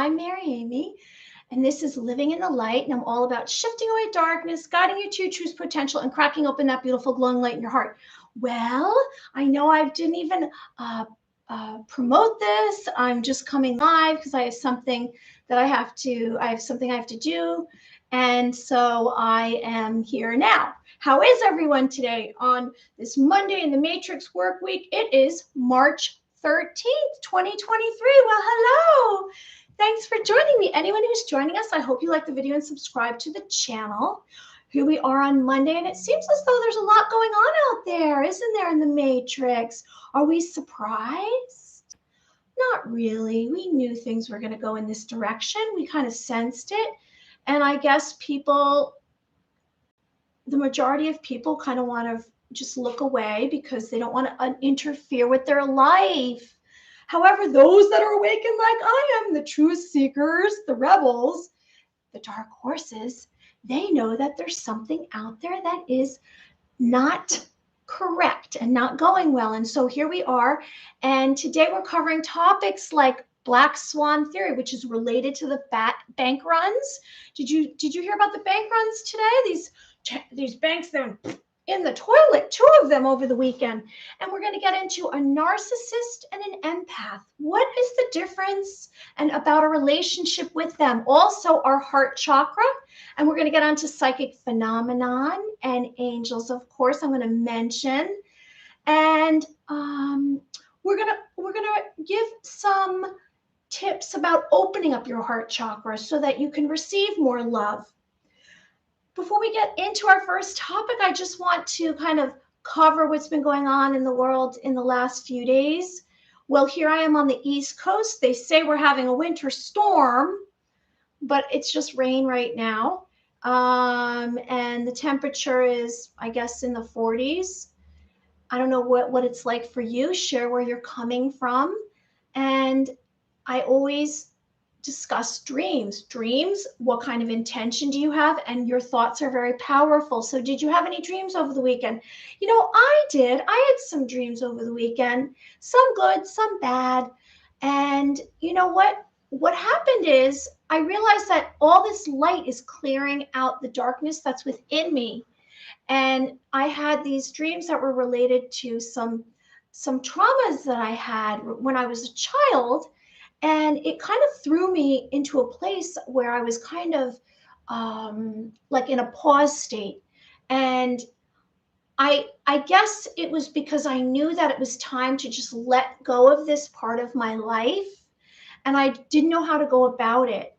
I'm Mary Amy, and this is Living in the Light, and I'm all about shifting away darkness, guiding you to your true potential, and cracking open that beautiful glowing light in your heart. Well, I know I didn't even promote this. I'm just coming live because I have something that I have to do, and so I am here now. How is everyone today on this Monday in the Matrix work week? It is March 13th, 2023. Well, hello. Thanks for joining me. Anyone who's joining us, I hope you like the video and subscribe to the channel. Here we are on Monday, and it seems as though there's a lot going on out there, isn't there, in the Matrix? Are we surprised? Not really. We knew things were going to go in this direction. We kind of sensed it. And I guess the majority of people kind of want to just look away because they don't want to interfere with their life. However, those that are awakened like I am, the true seekers, the rebels, the dark horses, they know that there's something out there that is not correct and not going well. And so here we are. And today we're covering topics like Black Swan theory, which is related to the bank runs. Did you hear about the bank runs today? These banks, they're in the toilet, 2 of them over the weekend. And we're going to get into a narcissist and an empath. What is the difference and about a relationship with them? Also, our heart chakra. And we're going to get onto psychic phenomenon and angels, of course, I'm going to mention. And we're going to give some tips about opening up your heart chakra so that you can receive more love. Before we get into our first topic, I just want to kind of cover what's been going on in the world in the last few days. Well, here I am on the East Coast. They say we're having a winter storm, but it's just rain right now. And the temperature is, I guess, in the 40s. I don't know what it's like for you. Share where you're coming from. And I always discuss dreams. Dreams, what kind of intention do you have? And your thoughts are very powerful. So did you have any dreams over the weekend? You know, I did. I had some dreams over the weekend, some good, some bad. And you know what? What happened is I realized that all this light is clearing out the darkness that's within me. And I had these dreams that were related to some traumas that I had when I was a child. And it kind of threw me into a place where I was kind of like in a pause state. And I guess it was because I knew that it was time to just let go of this part of my life. And I didn't know how to go about it.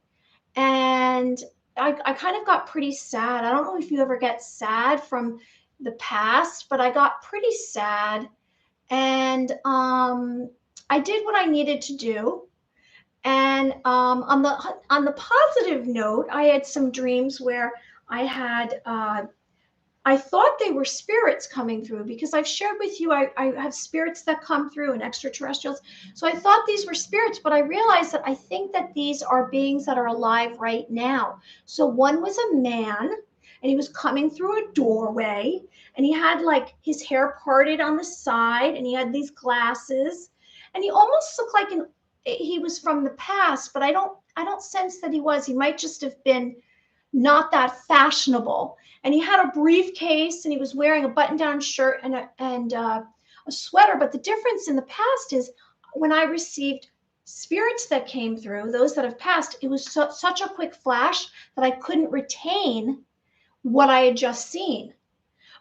And I kind of got pretty sad. I don't know if you ever get sad from the past, but I got pretty sad. And I did what I needed to do. And on the positive note, I had some dreams where I had, I thought they were spirits coming through because I've shared with you, I have spirits that come through and extraterrestrials. So I thought these were spirits, but I realized that I think that these are beings that are alive right now. So one was a man and he was coming through a doorway and he had like his hair parted on the side and he had these glasses and he almost looked like he was from the past, but I don't sense that he was. He might just have been not that fashionable. And he had a briefcase and he was wearing a button-down shirt and a sweater. But the difference in the past is when I received spirits that came through, those that have passed, it was such a quick flash that I couldn't retain what I had just seen.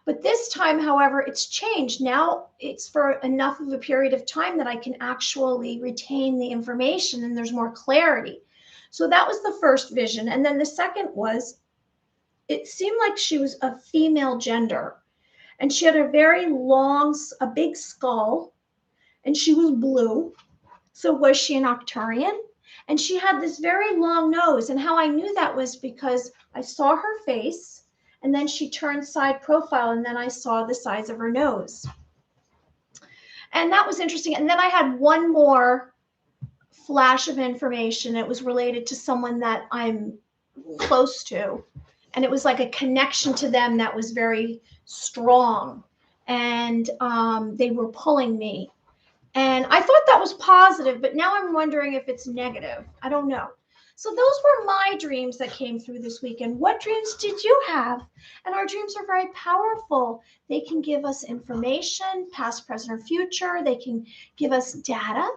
But this time, however, it's changed. Now it's for enough of a period of time that I can actually retain the information and there's more clarity. So that was the first vision. And then the second was, it seemed like she was a female gender. And she had a very long, a big skull. And she was blue. So was she an Octurian? And she had this very long nose. And how I knew that was because I saw her face. And then she turned side profile, and then I saw the size of her nose. And that was interesting. And then I had one more flash of information. It was related to someone that I'm close to. And it was like a connection to them that was very strong. And they were pulling me. And I thought that was positive, but now I'm wondering if it's negative. I don't know. So those were my dreams that came through this weekend. What dreams did you have? And our dreams are very powerful. They can give us information, past, present, or future. They can give us data.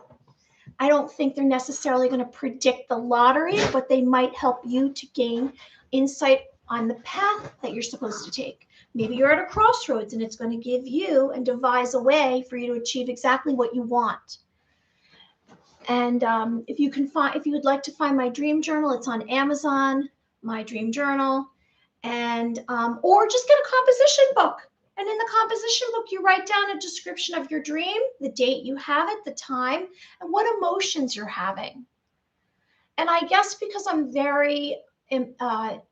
I don't think they're necessarily going to predict the lottery, but they might help you to gain insight on the path that you're supposed to take. Maybe you're at a crossroads and it's going to give you and devise a way for you to achieve exactly what you want. And if you would like to find my dream journal, it's on Amazon, my dream journal, and or just get a composition book. And in the composition book, you write down a description of your dream, the date you have it, the time, and what emotions you're having. And I guess because I'm very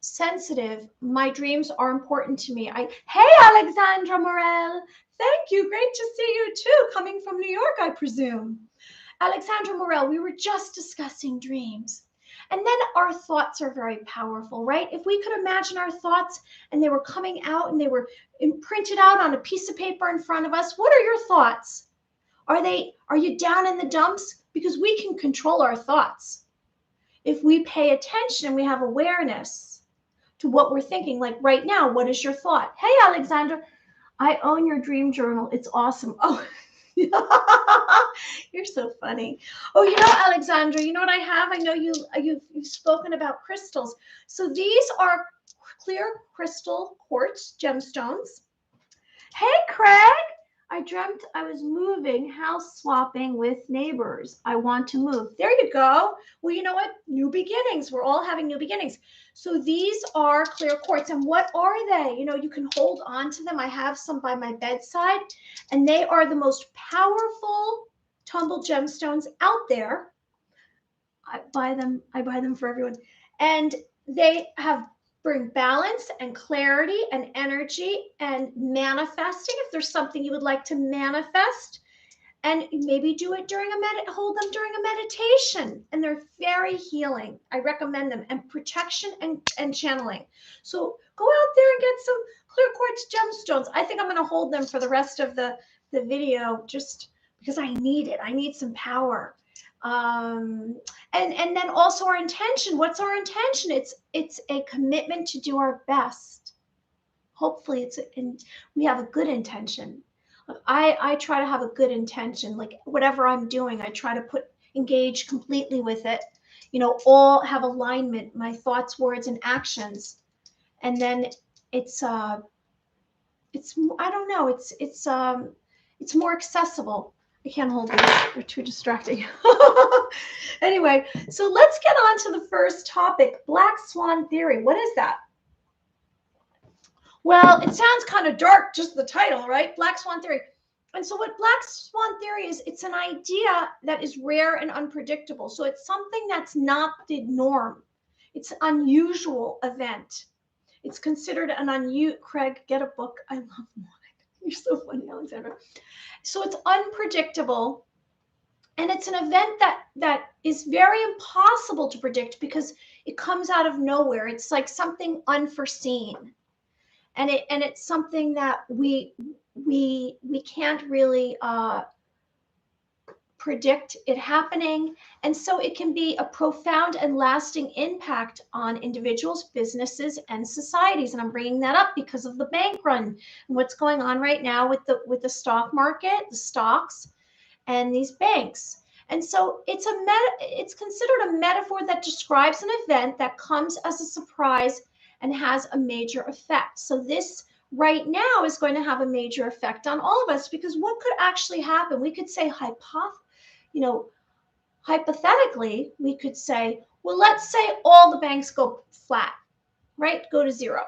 sensitive, my dreams are important to me. Hey, Alexandra Morel, thank you. Great to see you too, coming from New York, I presume. Alexandra Morel, we were just discussing dreams. And then our thoughts are very powerful, right? If we could imagine our thoughts and they were coming out and they were imprinted out on a piece of paper in front of us, what are your thoughts? Are you down in the dumps? Because we can control our thoughts. If we pay attention and we have awareness to what we're thinking, like right now, what is your thought? Hey, Alexandra, I own your dream journal. It's awesome. Oh, you're so funny. Oh, you know, Alexandra, you know what I have? I know you've spoken about crystals. So these are clear crystal quartz gemstones. Hey, Craig. I dreamt I was moving, house swapping with neighbors. I want to move. There you go. Well, you know what? New beginnings. We're all having new beginnings. So these are clear quartz. And what are they? You know, you can hold on to them. I have some by my bedside. And they are the most powerful tumbled gemstones out there. I buy them for everyone. And they bring balance and clarity and energy and manifesting. If there's something you would like to manifest, and maybe do it hold them during a meditation, and they're very healing. I recommend them, and protection and channeling. So go out there and get some clear quartz gemstones. I think I'm going to hold them for the rest of the video, just because I need it. I need some power. And then also our intention. What's our intention? It's a commitment to do our best. Hopefully we have a good intention. I try to have a good intention. Like whatever I'm doing, I try to engage completely with it. You know, all have alignment, my thoughts, words, and actions. And then it's I don't know, it's more accessible. I can't hold these, they're too distracting. Anyway, so let's get on to the first topic, Black Swan theory. What is that? Well, it sounds kind of dark, just the title, right? Black Swan theory. And so what Black Swan theory is, it's an idea that is rare and unpredictable. So it's something that's not the norm. It's an unusual event. It's considered an unusual, Craig, get a book. I love wine. You're so funny, Alexandra. So it's unpredictable. And it's an event that is very impossible to predict because it comes out of nowhere. It's like something unforeseen. And it's something that we can't really predict it happening. And so it can be a profound and lasting impact on individuals, businesses, and societies. And I'm bringing that up because of the bank run and what's going on right now with the stock market, the stocks, and these banks. And so it's considered a metaphor that describes an event that comes as a surprise and has a major effect. So this right now is going to have a major effect on all of us, because what could actually happen? We could say hypothetically, we could say, well, let's say all the banks go flat, right? Go to zero.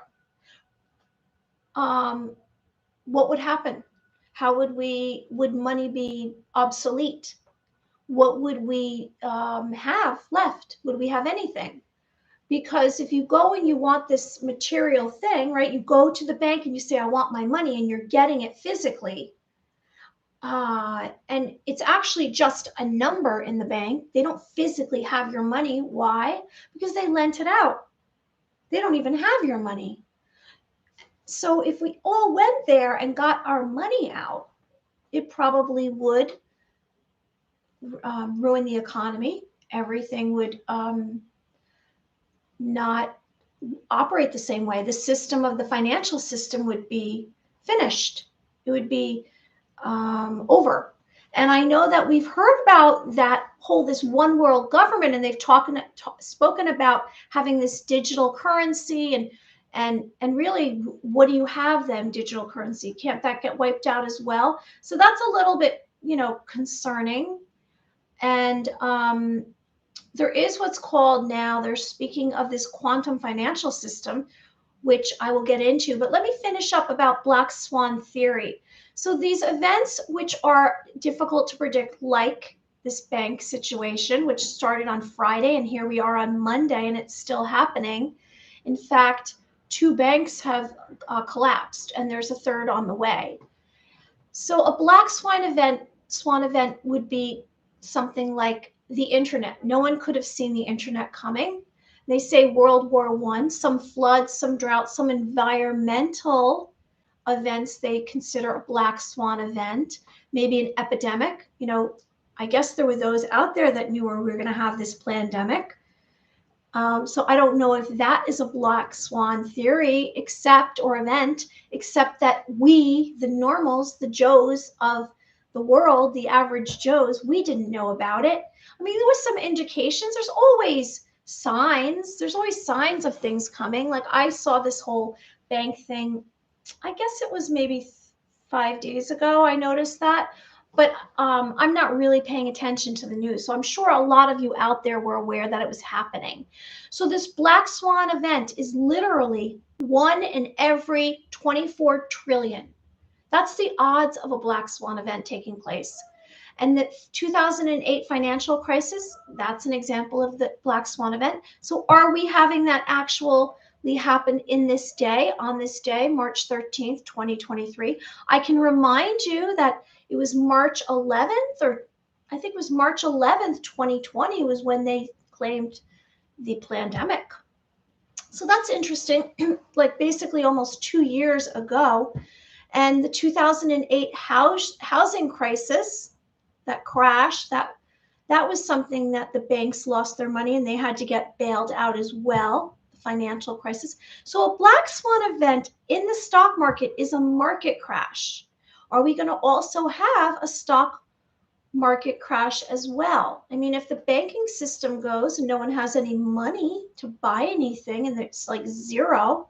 What would happen? How would money be obsolete? What would we have left? Would we have anything? Because if you go and you want this material thing, right, you go to the bank and you say, I want my money, and you're getting it physically. And it's actually just a number in the bank. They don't physically have your money. Why? Because they lent it out. They don't even have your money. So if we all went there and got our money out, it probably would ruin the economy. Everything would not operate the same way. The system of the financial system would be finished. It would be over. And I know that we've heard about that whole this one world government, and they've spoken about having this digital currency, and really, what do you have then? Digital currency, can't that get wiped out as well? So that's a little bit, concerning. And there is what's called now, they're speaking of this quantum financial system, which I will get into. But let me finish up about black swan theory. So these events which are difficult to predict, like this bank situation, which started on Friday, and here we are on Monday, and it's still happening. In fact, 2 banks have collapsed, and there's a third on the way. So a black swan event would be something like the internet. No one could have seen the internet coming. They say World War I, some floods, some droughts, some environmental events they consider a black swan event, maybe an epidemic. I guess there were those out there that knew we were going to have this pandemic. So I don't know if that is a black swan theory or event, except that we, the normals, the Joes of the world, the average Joes, we didn't know about it. I mean, there was some indications. There's always signs of things coming. Like I saw this whole bank thing, I guess it was maybe 5 days ago, I noticed that. But I'm not really paying attention to the news. So I'm sure a lot of you out there were aware that it was happening. So this black swan event is literally 1 in every 24 trillion. That's the odds of a black swan event taking place. And the 2008 financial crisis, that's an example of the black swan event. So are we having that actually happen on this day, March 13th, 2023? I can remind you that it was March 11th, or I think it was March 11th, 2020 was when they claimed the pandemic. So that's interesting, like basically almost 2 years ago. And the 2008 housing crisis, that crash, that was something that the banks lost their money and they had to get bailed out as well, the financial crisis. So a black swan event in the stock market is a market crash. Are we going to also have a stock market crash as well? I mean, if the banking system goes and no one has any money to buy anything and it's like zero,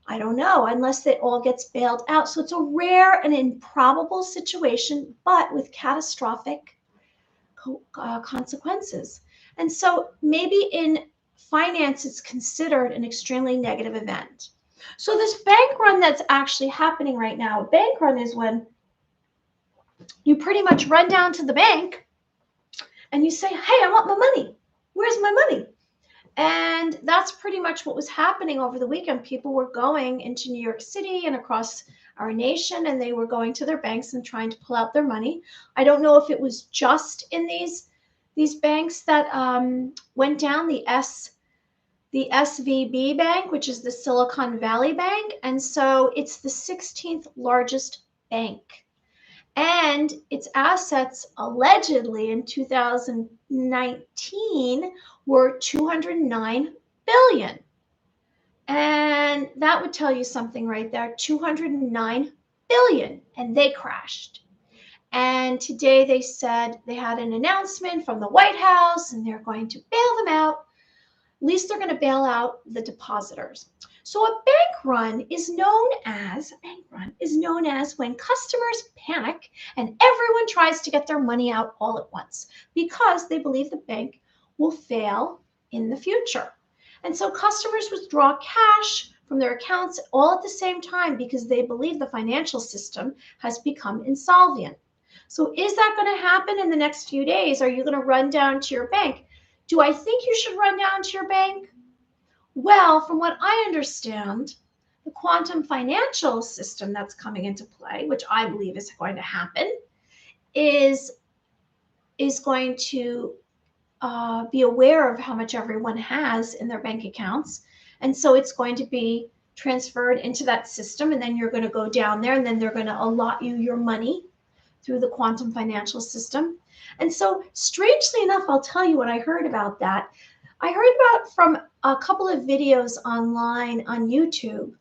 I don't know, unless it all gets bailed out. So it's a rare and improbable situation, but with catastrophic consequences. And so maybe in finance, it's considered an extremely negative event. So this bank run that's actually happening right now, a bank run is when you pretty much run down to the bank and you say, hey, I want my money. Where's my money? And that's pretty much what was happening over the weekend. People were going into New York City and across our nation, and they were going to their banks and trying to pull out their money. I don't know if it was just in these banks that went down, the SVB Bank, which is the Silicon Valley Bank. And so it's the 16th largest bank. And its assets allegedly in 2019 were $209 billion. And that would tell you something right there, $209 billion, and they crashed. And today they said they had an announcement from the White House and they're going to bail them out. At least they're going to bail out the depositors. So a bank run is known as when customers panic and everyone tries to get their money out all at once because they believe the bank will fail in the future. And so customers withdraw cash from their accounts all at the same time because they believe the financial system has become insolvent. So is that going to happen in the next few days? Are you going to run down to your bank? Do I think you should run down to your bank? Well, from what I understand, the quantum financial system that's coming into play, which I believe is going to happen, is going to be aware of how much everyone has in their bank accounts. And so it's going to be transferred into that system. And then you're going to go down there and then they're going to allot you your money through the quantum financial system. And so strangely enough, I'll tell you what I heard about that. I heard about from a couple of videos online on YouTube.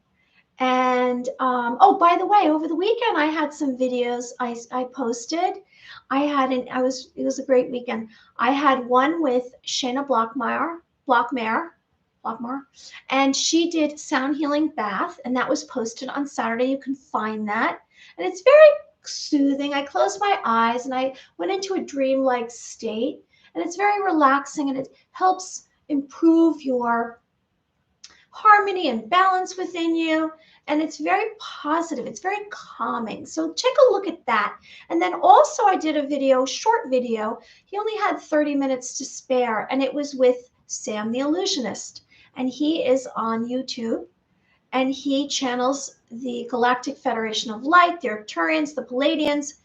And oh, by the way, over the weekend I had some videos I posted. It was a great weekend. I had one with Shayna Blockmare, and she did sound healing bath, and that was posted on Saturday. You can find that, and it's very soothing. I closed my eyes and I went into a dreamlike state, and it's very relaxing, and it helps improve your harmony and balance within you. And it's very positive. It's very calming. So take a look at that. And then also I did a video, short video. He only had 30 minutes to spare, and it was with Sam the Illusionist. And he is on YouTube, and he channels the Galactic Federation of Light, the Arcturians, the Palladians,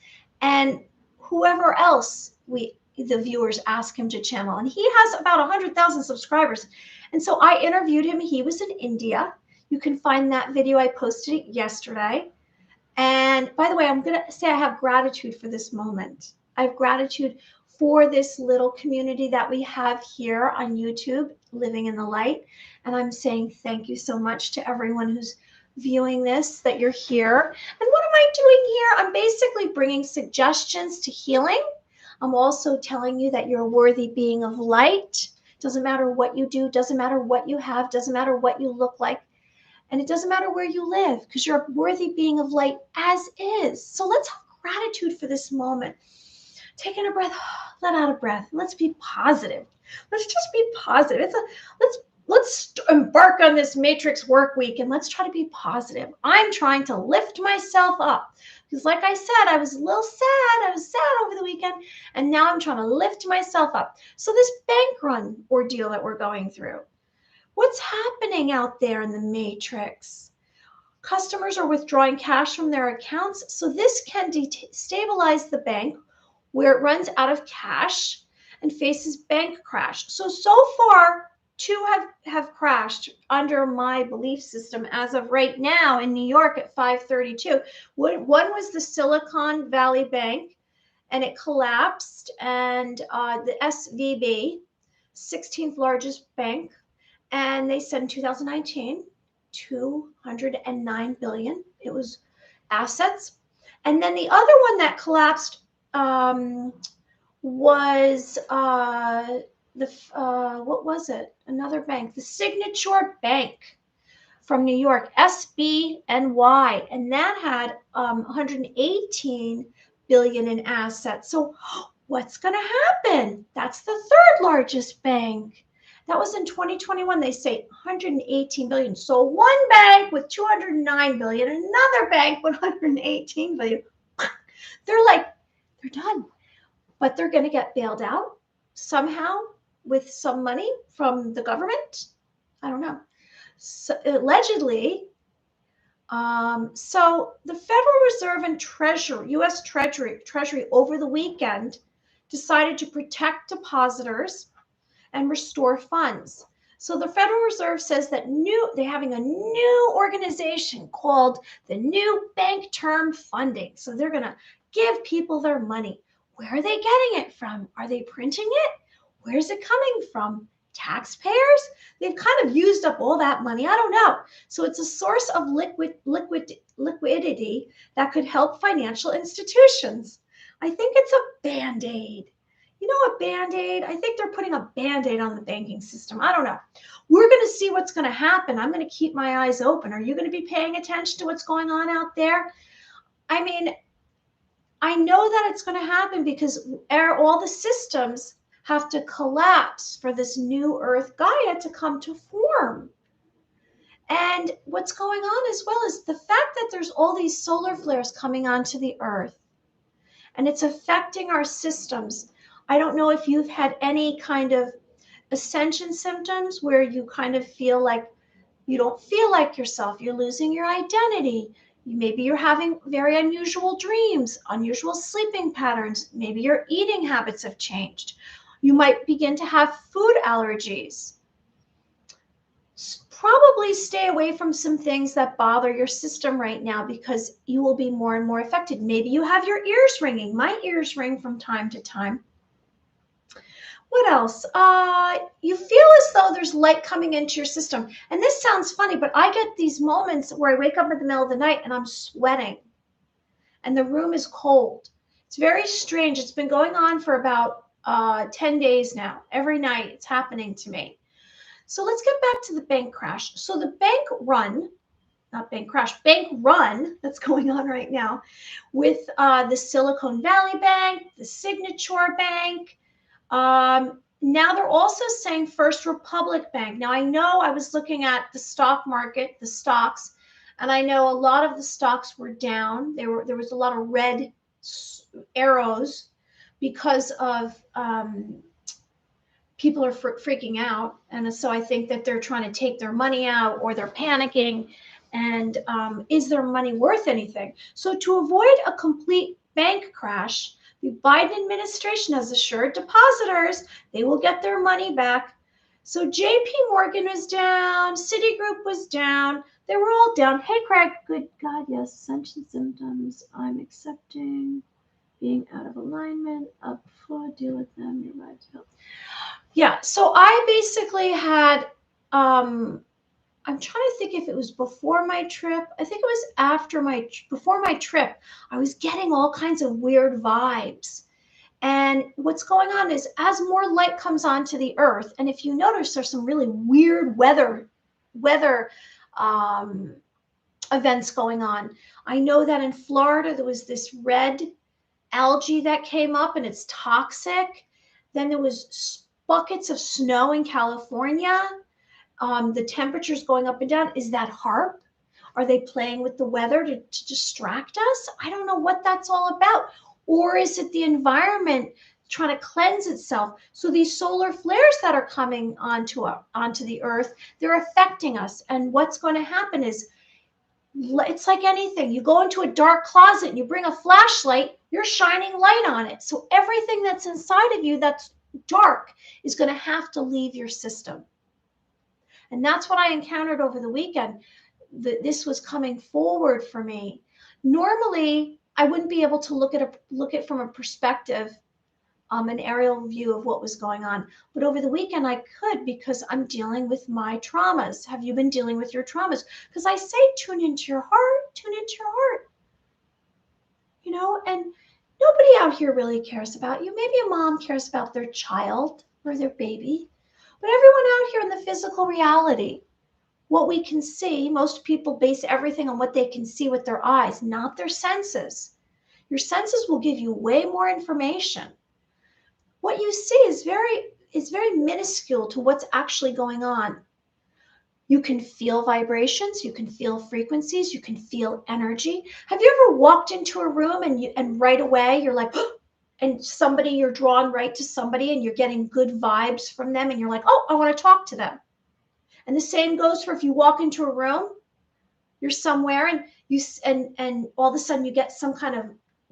and whoever else the viewers ask him to channel. And he has about 100,000 subscribers. And so I interviewed him. He was in India. You can find that video. I posted it yesterday. And by the way, I'm going to say I have gratitude for this moment. I have gratitude for this little community that we have here on YouTube, Living in the Light. And I'm saying thank you so much to everyone who's viewing this, that you're here. And what am I doing here? I'm basically bringing suggestions to healing. I'm also telling you that you're a worthy being of light. Doesn't matter what you do, doesn't matter what you have, doesn't matter what you look like, and it doesn't matter where you live, because you're a worthy being of light as is. So let's have gratitude for this moment. Take in a breath, let out a breath. Let's be positive. Let's just be positive. Let's embark on this matrix work week, and let's try to be positive. I'm trying to lift myself up, because like I said, I was a little sad. I was sad over the weekend, and now I'm trying to lift myself up. So this bank run ordeal that we're going through, what's happening out there in the matrix? Customers are withdrawing cash from their accounts, so this can destabilize the bank, where it runs out of cash and faces bank crash. So far, two have crashed under my belief system as of right now in New York at 5:32. One was the Silicon Valley Bank, and it collapsed, and the SVB, 16th largest bank, and they said in 2019, 209 billion. It was assets. And then the other one that collapsed was what was it? Another bank, the Signature Bank from New York, SBNY, and that had 118 billion in assets. So what's going to happen? That's the third largest bank. That was in 2021. They say 118 billion. So one bank with 209 billion, another bank with 118 billion. They're done. But they're going to get bailed out somehow with some money from the government. I don't know. So, allegedly. So the Federal Reserve and Treasury, U.S. Treasury over the weekend decided to protect depositors and restore funds. So the Federal Reserve says that they're having a new organization called the New Bank Term Funding. So they're going to give people their money. Where are they getting it from? Are they printing it? Where's it coming from? Taxpayers? They've kind of used up all that money. I don't know. So it's a source of liquidity that could help financial institutions. I think it's a Band-Aid. You know, a Band-Aid? I think they're putting a Band-Aid on the banking system. I don't know. We're going to see what's going to happen. I'm going to keep my eyes open. Are you going to be paying attention to what's going on out there? I mean, I know that it's going to happen because all the systems have to collapse for this new Earth Gaia to come to form. And what's going on as well is the fact that there's all these solar flares coming onto the Earth, and it's affecting our systems. I don't know if you've had any kind of ascension symptoms where you kind of feel like you don't feel like yourself. You're losing your identity. Maybe you're having very unusual dreams, unusual sleeping patterns. Maybe your eating habits have changed. You might begin to have food allergies. Probably stay away from some things that bother your system right now, because you will be more and more affected. Maybe you have your ears ringing. My ears ring from time to time. What else? You feel as though there's light coming into your system. And this sounds funny, but I get these moments where I wake up in the middle of the night and I'm sweating and the room is cold. It's very strange. It's been going on for about 10 days now. Every night it's happening to me. So let's get back to the bank crash. So the bank run, not bank crash, bank run that's going on right now with the Silicon Valley Bank, the Signature Bank. Now they're also saying First Republic Bank. Now I know I was looking at the stock market, the stocks, and I know a lot of the stocks were down. There was a lot of red arrows because of people are freaking out. And so I think that they're trying to take their money out or they're panicking. And is their money worth anything? So to avoid a complete bank crash, the Biden administration has assured depositors they will get their money back. So JP Morgan was down, Citigroup was down. They were all down. Hey, Craig, good God, yes, symptoms I'm accepting, being out of alignment, up for, deal with them, you're right. Yeah, so I basically had, I'm trying to think if it was before my trip. I think it was before my trip. I was getting all kinds of weird vibes. And what's going on is as more light comes onto the earth, and if you notice, there's some really weird weather events going on. I know that in Florida, there was this red algae that came up and it's toxic. Then there was buckets of snow in California. The temperature's going up and down. Is that HARP? Are they playing with the weather to distract us? I don't know what that's all about. Or is it the environment trying to cleanse itself? So these solar flares that are coming onto the earth, they're affecting us. And what's going to happen is, it's like anything. You go into a dark closet and you bring a flashlight, you're shining light on it. So everything that's inside of you that's dark is going to have to leave your system. And that's what I encountered over the weekend. This was coming forward for me. Normally, I wouldn't be able to look at from a perspective, an aerial view of what was going on. But over the weekend, I could, because I'm dealing with my traumas. Have you been dealing with your traumas? Because I say, tune into your heart, tune into your heart. You know, and nobody out here really cares about you. Maybe a mom cares about their child or their baby, but everyone out here in the physical reality, what we can see, most people base everything on what they can see with their eyes, not their senses. Your senses will give you way more information. What you see is very minuscule to what's actually going on. You can feel vibrations, you can feel frequencies, you can feel energy. Have you ever walked into a room and right away you're like, and you're drawn right to somebody and you're getting good vibes from them and you're like, oh, I want to talk to them. And the same goes for if you walk into a room, you're somewhere and all of a sudden you get some kind of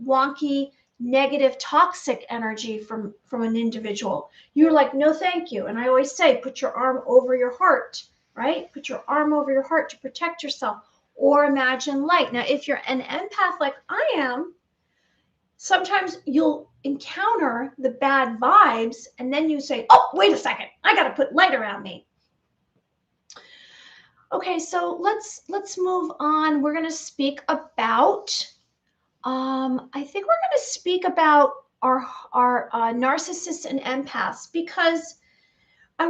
wonky, negative, toxic energy from an individual. You're like, no, thank you. And I always say, put your arm over your heart, right? Put your arm over your heart to protect yourself, or imagine light. Now, if you're an empath like I am, sometimes you'll encounter the bad vibes and then you say, oh, wait a second, I got to put light around me. Okay, so let's move on. We're going to speak about, I think we're going to speak about our narcissists and empaths, because hey,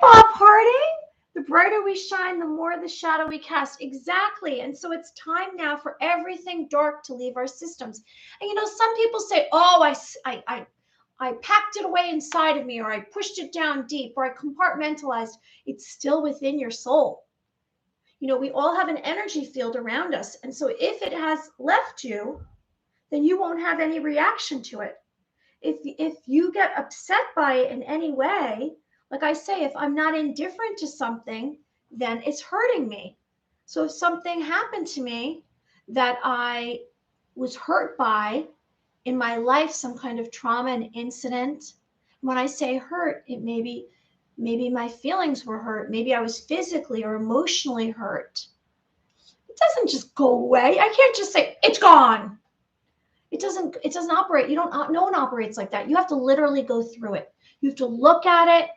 Bob Harding, the brighter we shine, the more the shadow we cast. Exactly. And so it's time now for everything dark to leave our systems. And some people say, oh, I packed it away inside of me, or I pushed it down deep, or I compartmentalized. It's still within your soul. We all have an energy field around us. And so if it has left you, then you won't have any reaction to it. If you get upset by it in any way, like I say, if I'm not indifferent to something, then it's hurting me. So if something happened to me that I was hurt by in my life, some kind of trauma and incident, when I say hurt, it maybe my feelings were hurt. Maybe I was physically or emotionally hurt. It doesn't just go away. I can't just say it's gone. It doesn't operate. No one operates like that. You have to literally go through it. You have to look at it,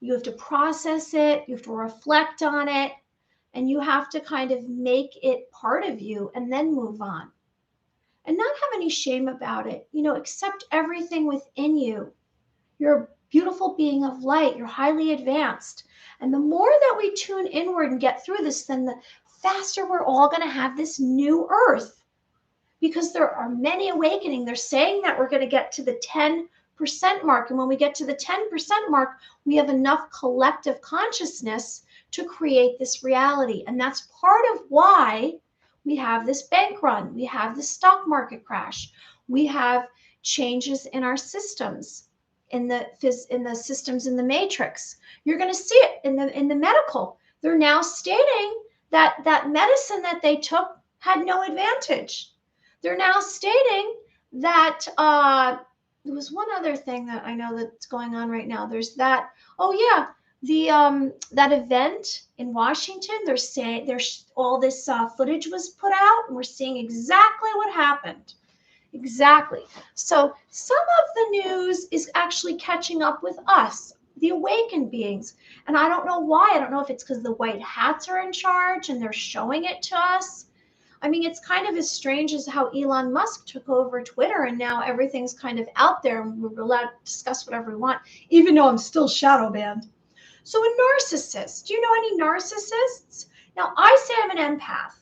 you have to process it, you have to reflect on it, and you have to kind of make it part of you and then move on. And not have any shame about it. Accept everything within you. You're a beautiful being of light. You're highly advanced. And the more that we tune inward and get through this, then the faster we're all going to have this new earth. Because there are many awakening. They're saying that we're going to get to the 10% mark. And when we get to the 10% mark, we have enough collective consciousness to create this reality. And that's part of why we have this bank run. We have the stock market crash. We have changes in our systems, in the systems in the matrix. You're going to see it in the medical. They're now stating that medicine that they took had no advantage. They're now stating that there was one other thing that I know that's going on right now. There's that. Oh yeah, that event in Washington. They're saying there's all this footage was put out, and we're seeing exactly what happened. Exactly. So some of the news is actually catching up with us, the awakened beings. And I don't know why. I don't know if it's because the white hats are in charge and they're showing it to us. I mean, it's kind of as strange as how Elon Musk took over Twitter and now everything's kind of out there and we're allowed to discuss whatever we want, even though I'm still shadow banned. So a narcissist, do you know any narcissists? Now, I say I'm an empath.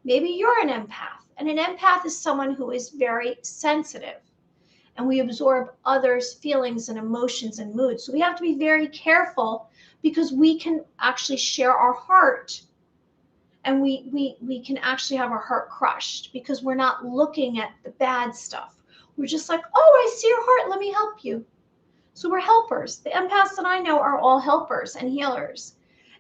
Maybe you're an empath. And an empath is someone who is very sensitive. And we absorb others' feelings and emotions and moods. So we have to be very careful because we can actually share our heart. And we can actually have our heart crushed because we're not looking at the bad stuff. We're just like, oh, I see your heart. Let me help you. So we're helpers. The empaths that I know are all helpers and healers.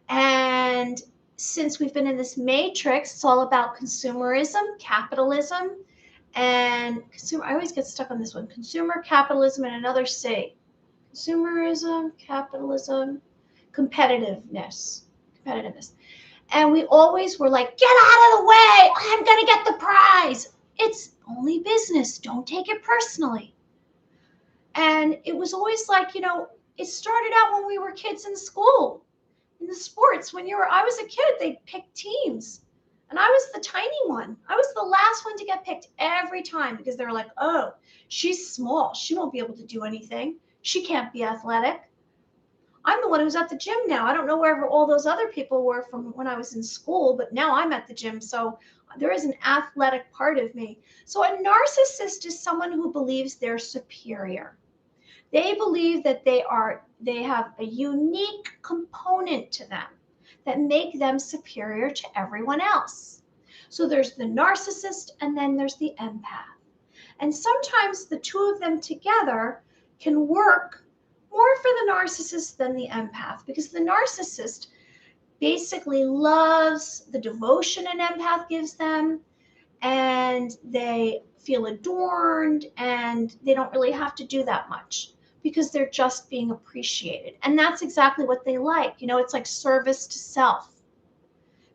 And since we've been in this matrix, it's all about consumerism, capitalism, and consumer. I always get stuck on this one. Consumer, capitalism, and another C. Consumerism, capitalism, competitiveness. And we always were like, get out of the way. I'm going to get the prize. It's only business. Don't take it personally. And it was always like, it started out when we were kids in school, in the sports. I was a kid, they picked teams. And I was the tiny one. I was the last one to get picked every time because they were like, oh, she's small. She won't be able to do anything. She can't be athletic. I'm the one who's at the gym now. I don't know wherever all those other people were from when I was in school, but now I'm at the gym. So there is an athletic part of me. So a narcissist is someone who believes they're superior. They believe that they have a unique component to them that make them superior to everyone else. So there's the narcissist and then there's the empath. And sometimes the two of them together can work more for the narcissist than the empath, because the narcissist basically loves the devotion an empath gives them, and they feel adorned, and they don't really have to do that much because they're just being appreciated. And that's exactly what they like. It's like service to self.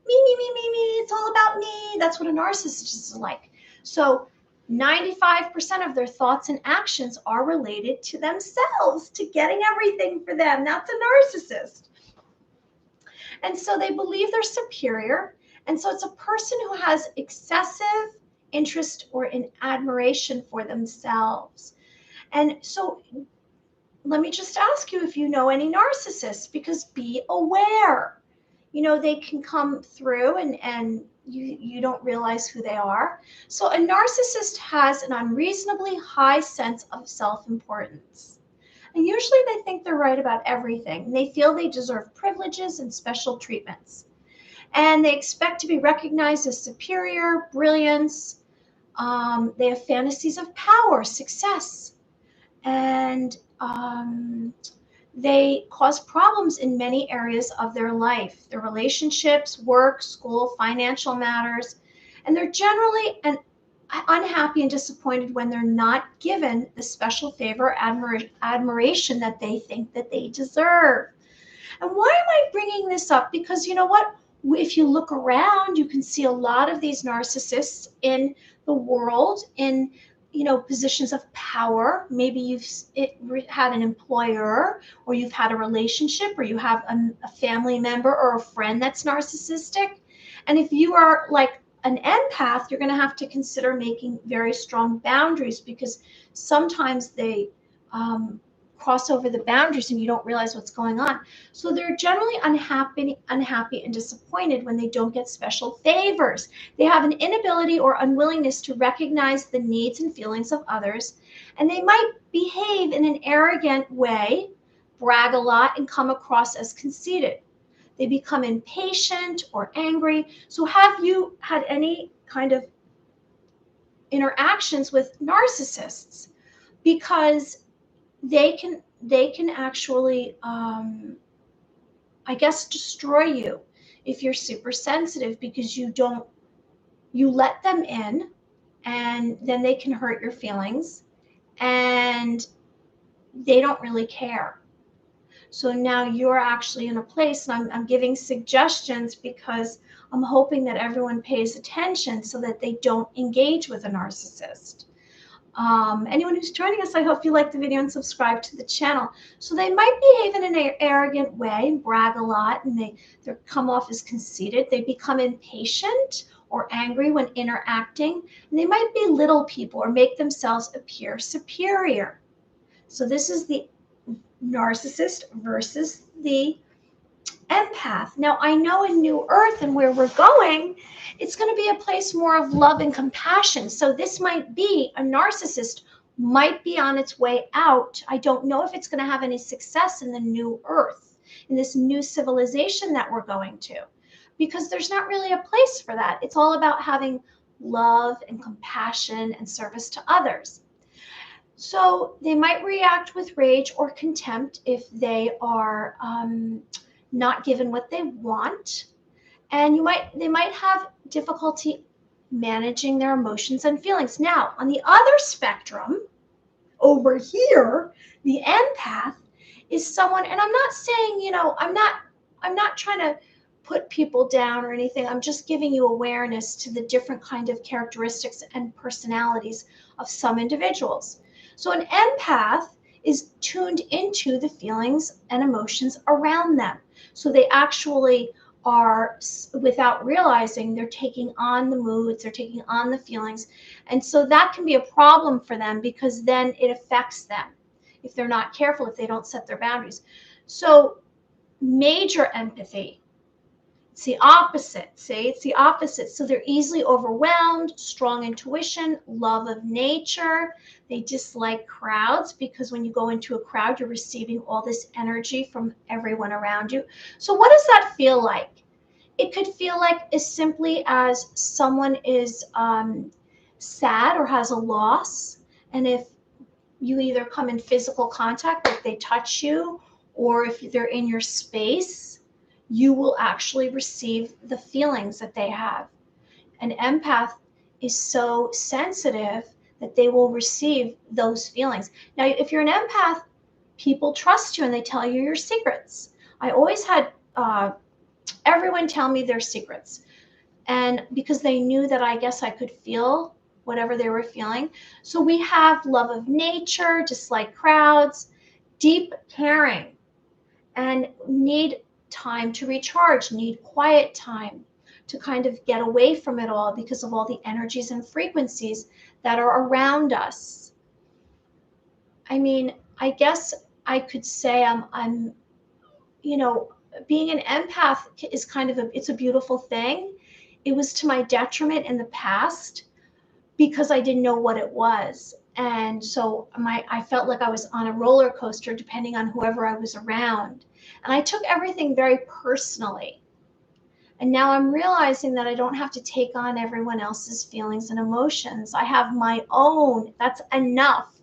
Me, me, me, me, me. It's all about me. That's what a narcissist is like. So 95% of their thoughts and actions are related to themselves, to getting everything for them. That's a narcissist. And so they believe they're superior. And so it's a person who has excessive interest or in admiration for themselves. And so let me just ask you if you know any narcissists, because be aware. They can come through and you don't realize who they are. So a narcissist has an unreasonably high sense of self-importance. And usually they think they're right about everything. They feel they deserve privileges and special treatments. And they expect to be recognized as superior, brilliance. They have fantasies of power, success. And they cause problems in many areas of their life, their relationships, work, school, financial matters. And they're generally unhappy and disappointed when they're not given the special favor, admiration that they think that they deserve. And why am I bringing this up? Because you know what? If you look around, you can see a lot of these narcissists in the world, in positions of power. Maybe had an employer, or you've had a relationship, or you have a family member or a friend that's narcissistic. And if you are like an empath, you're going to have to consider making very strong boundaries, because sometimes they cross over the boundaries and you don't realize what's going on. So they're generally unhappy and disappointed when they don't get special favors. They have an inability or unwillingness to recognize the needs and feelings of others, and they might behave in an arrogant way, brag a lot, and come across as conceited. They become impatient or angry. So have you had any kind of interactions with narcissists? Because they can actually I guess destroy you if you're super sensitive, because you let them in, and then they can hurt your feelings, and they don't really care. So now you're actually in a place, and I'm giving suggestions because I'm hoping that everyone pays attention so that they don't engage with a narcissist. Anyone who's joining us, I hope you like the video and subscribe to the channel. So they might behave in an arrogant way, brag a lot, and they come off as conceited. They become impatient or angry when interacting, and they might belittle people or make themselves appear superior. So this is the narcissist versus the empath. Now, I know in New Earth and where we're going, it's going to be a place more of love and compassion. So this might be a narcissist, might be on its way out. I don't know if it's going to have any success in the New Earth, in this new civilization that we're going to, because there's not really a place for that. It's all about having love and compassion and service to others. So they might react with rage or contempt if they are not given what they want, and they might have difficulty managing their emotions and feelings. Now, on the other spectrum, over here, the empath is someone, and I'm not saying, I'm not trying to put people down or anything. I'm just giving you awareness to the different kind of characteristics and personalities of some individuals. So an empath is tuned into the feelings and emotions around them. So they actually are, without realizing, they're taking on the moods, they're taking on the feelings. And so that can be a problem for them, because then it affects them if they're not careful, if they don't set their boundaries. So major empathy, it's the opposite. It's the opposite. So they're easily overwhelmed, strong intuition, love of nature. They dislike crowds, because when you go into a crowd, you're receiving all this energy from everyone around you. So what does that feel like? It could feel like as simply as someone is sad or has a loss. And if you either come in physical contact, if they touch you, or if they're in your space, you will actually receive the feelings that they have. An empath is so sensitive that they will receive those feelings. Now, if you're an empath, people trust you and they tell you your secrets. I always had everyone tell me their secrets, and because they knew that I guess I could feel whatever they were feeling. So we have love of nature, dislike crowds, deep caring, and need time to recharge, need quiet time to kind of get away from it all, because of all the energies and frequencies that are around us. I mean, I guess I could say I'm being an empath is kind of it's a beautiful thing. It was to my detriment in the past, because I didn't know what it was. And so I felt like I was on a roller coaster depending on whoever I was around. And I took everything very personally. And now I'm realizing that I don't have to take on everyone else's feelings and emotions. I have my own. That's enough.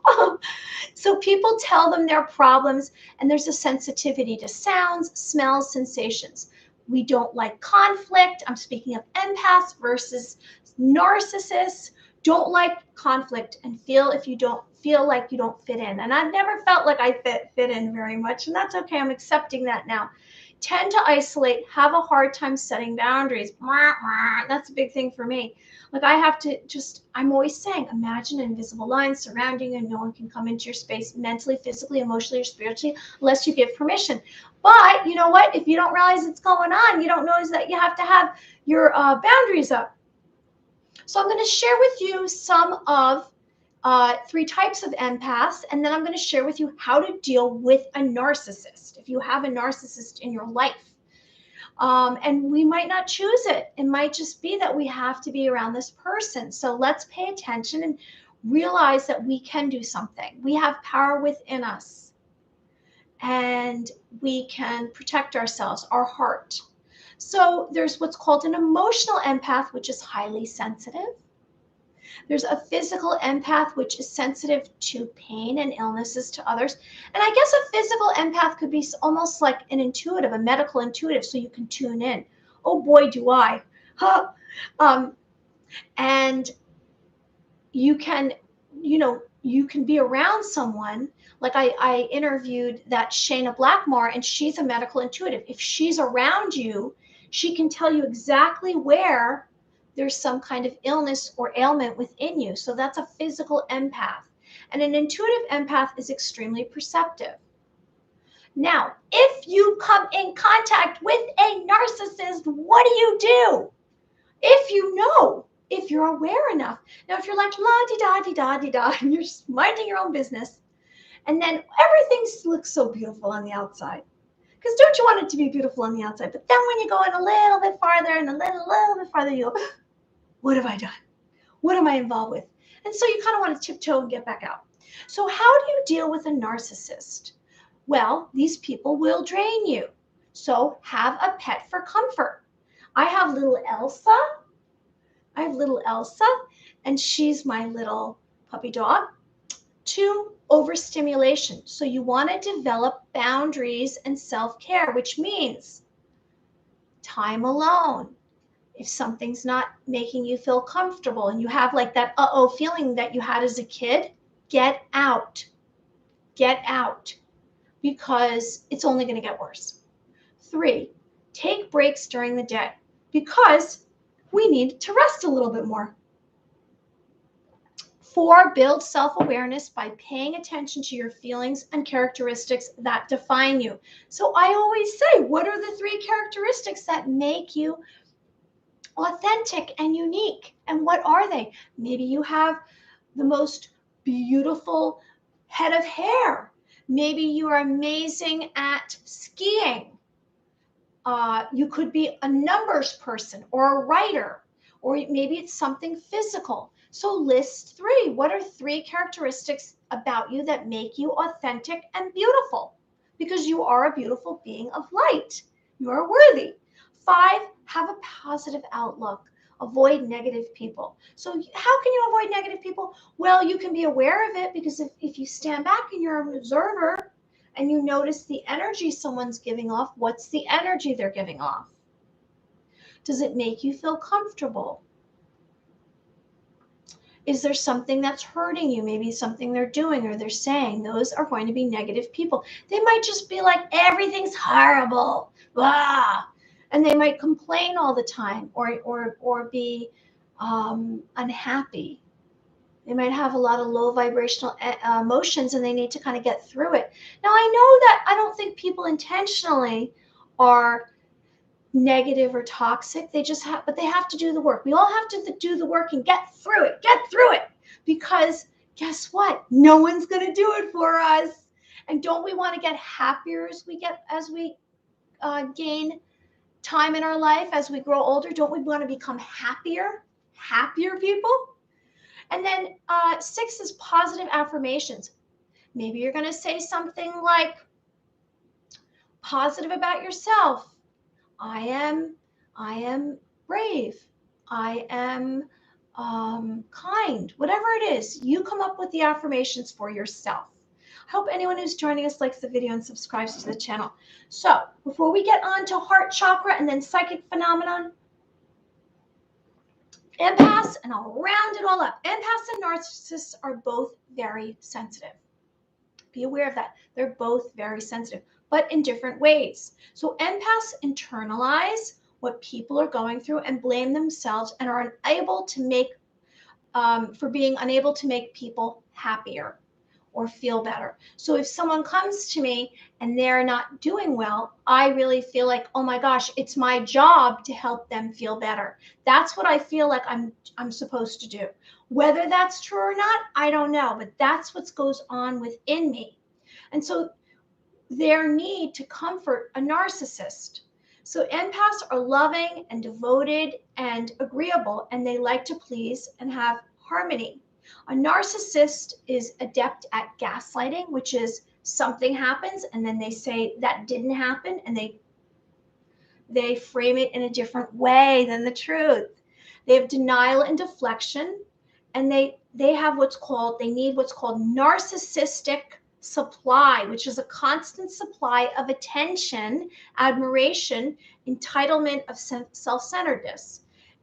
So people tell them their problems, and there's a sensitivity to sounds, smells, sensations. We don't like conflict. I'm speaking of empaths versus narcissists. Don't like conflict and feel if you don't feel like you don't fit in. And I've never felt like I fit in very much, and that's okay. I'm accepting that now. tend to isolate, have a hard time setting boundaries. That's a big thing for me. Like I have to I'm always saying, imagine an invisible line surrounding you and no one can come into your space mentally, physically, emotionally, or spiritually unless you give permission. But you know what? If you don't realize it's going on, you don't notice that you have to have your boundaries up. So I'm going to share with you some of 3 types of empaths, and then I'm going to share with you how to deal with a narcissist if you have a narcissist in your life. And we might not choose it. It might just be that we have to be around this person. So let's pay attention and realize that we can do something. We have power within us, and we can protect ourselves, our heart. So there's what's called an emotional empath, which is highly sensitive. There's a physical empath, which is sensitive to pain and illnesses to others. And I guess a physical empath could be almost like an intuitive, a medical intuitive, so you can tune in. Oh boy, do I. Huh. And you can, you can be around someone. Like I interviewed that Shayna Blackmore, and she's a medical intuitive. If she's around you, she can tell you exactly where there's some kind of illness or ailment within you. So that's a physical empath. And an intuitive empath is extremely perceptive. Now, if you come in contact with a narcissist, what do? If you're aware enough. Now, if you're like la-di-da-di-da-di-da, and you're just minding your own business, and then everything looks so beautiful on the outside. Because don't you want it to be beautiful on the outside? But then when you go in a little bit farther and a little bit farther, you go, what have I done? What am I involved with? And so you kind of want to tiptoe and get back out. So how do you deal with a narcissist? Well, these people will drain you. So have a pet for comfort. I have little Elsa. And she's my little puppy dog. 2, overstimulation. So you want to develop boundaries and self-care, which means time alone. If something's not making you feel comfortable and you have like that feeling that you had as a kid, get out. Get out, because it's only going to get worse. 3, take breaks during the day, because we need to rest a little bit more. 4, build self-awareness by paying attention to your feelings and characteristics that define you. So I always say, what are the 3 characteristics that make you authentic and unique? And what are they? Maybe you have the most beautiful head of hair. Maybe you are amazing at skiing. You could be a numbers person or a writer, or maybe it's something physical. So list 3. What are 3 characteristics about you that make you authentic and beautiful? Because you are a beautiful being of light. You are worthy. 5, have a positive outlook. Avoid negative people. So how can you avoid negative people? Well, you can be aware of it, because if you stand back and you're an observer and you notice the energy someone's giving off, what's the energy they're giving off? Does it make you feel comfortable? Is there something that's hurting you? Maybe something they're doing or they're saying. Those are going to be negative people. They might just be like, everything's horrible. Blah. And they might complain all the time, or be unhappy. They might have a lot of low vibrational emotions, and they need to kind of get through it. Now, I know that I don't think people intentionally are negative or toxic. They just have, but they have to do the work. We all have to do the work and get through it, because guess what? No one's going to do it for us. And don't we want to get happier as we gain time in our life, as we grow older? Don't we want to become happier people? And then 6 is positive affirmations. Maybe you're going to say something like positive about yourself. I am brave. I am kind. Whatever it is, you come up with the affirmations for yourself. I hope anyone who's joining us likes the video and subscribes to the channel. So before we get on to heart chakra and then psychic phenomenon, empaths, and I'll round it all up. Empaths and narcissists are both very sensitive. Be aware of that. They're both very sensitive. but in different ways. So empaths internalize what people are going through and blame themselves and are unable to make, for being unable to make people happier or feel better. So if someone comes to me and they're not doing well, I really feel like, oh my gosh, it's my job to help them feel better. That's what I feel like I'm supposed to do. Whether that's true or not, I don't know, but that's what goes on within me. And so their need to comfort a narcissist. So empaths are loving and devoted and agreeable, and they like to please and have harmony. A narcissist is adept at gaslighting, which is something happens and then they say that didn't happen, and they frame it in a different way than the truth. They have denial and deflection, and they need what's called narcissistic supply, which is a constant supply of attention, admiration, entitlement, of self-centeredness.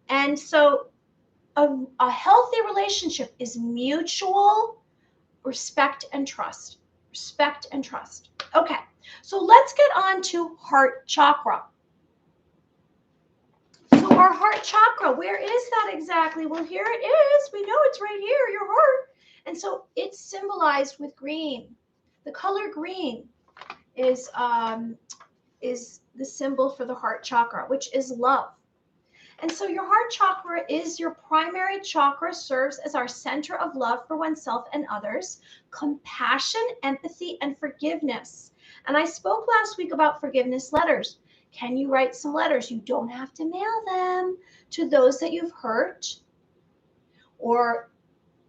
And so a healthy relationship is mutual respect and trust. Respect and trust. Okay, so let's get on to heart chakra. So our heart chakra, where is that exactly? Well, here it is. We know it's right here, your heart. And so it's symbolized with green. The color green is the symbol for the heart chakra, which is love. And so your heart chakra is your primary chakra, serves as our center of love for oneself and others, compassion, empathy, and forgiveness. And I spoke last week about forgiveness letters. Can you write some letters? You don't have to mail them to those that you've hurt or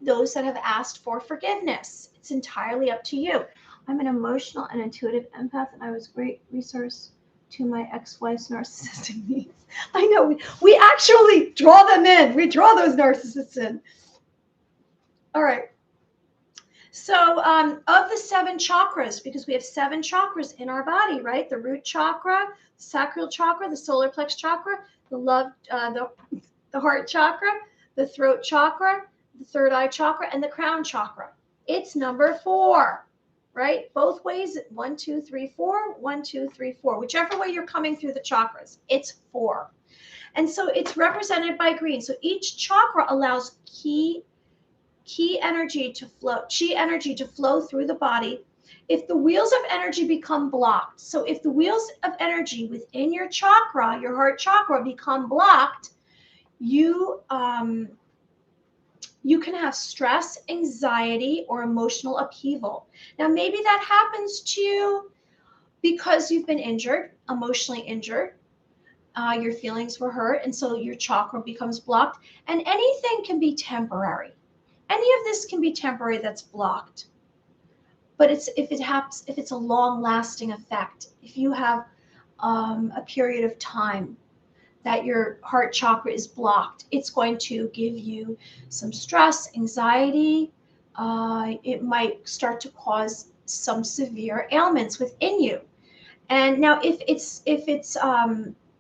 those that have asked for forgiveness. It's entirely up to you. I'm an emotional and intuitive empath, and I was a great resource to my ex-wife's narcissistic needs. I know, we actually draw them in. We draw those narcissists in. All right. So of the 7 chakras, because we have 7 chakras in our body, right? The root chakra, the sacral chakra, the solar plex chakra, the heart chakra, the throat chakra, the third eye chakra, and the crown chakra. It's number 4, right? Both ways, 1, 2, 3, 4, 1, 2, 3, 4. Whichever way you're coming through the chakras, it's 4. And so it's represented by green. So each chakra allows chi energy to flow through the body. If the wheels of energy become blocked, so if the wheels of energy within your chakra, your heart chakra, become blocked, you can have stress, anxiety, or emotional upheaval. Now, maybe that happens to you because you've been injured, emotionally injured. Your feelings were hurt, and so your chakra becomes blocked. And anything can be temporary. Any of this can be temporary that's blocked. But if it's a long-lasting effect, if you have a period of time that your heart chakra is blocked, it's going to give you some stress, anxiety. It might start to cause some severe ailments within you. And now, if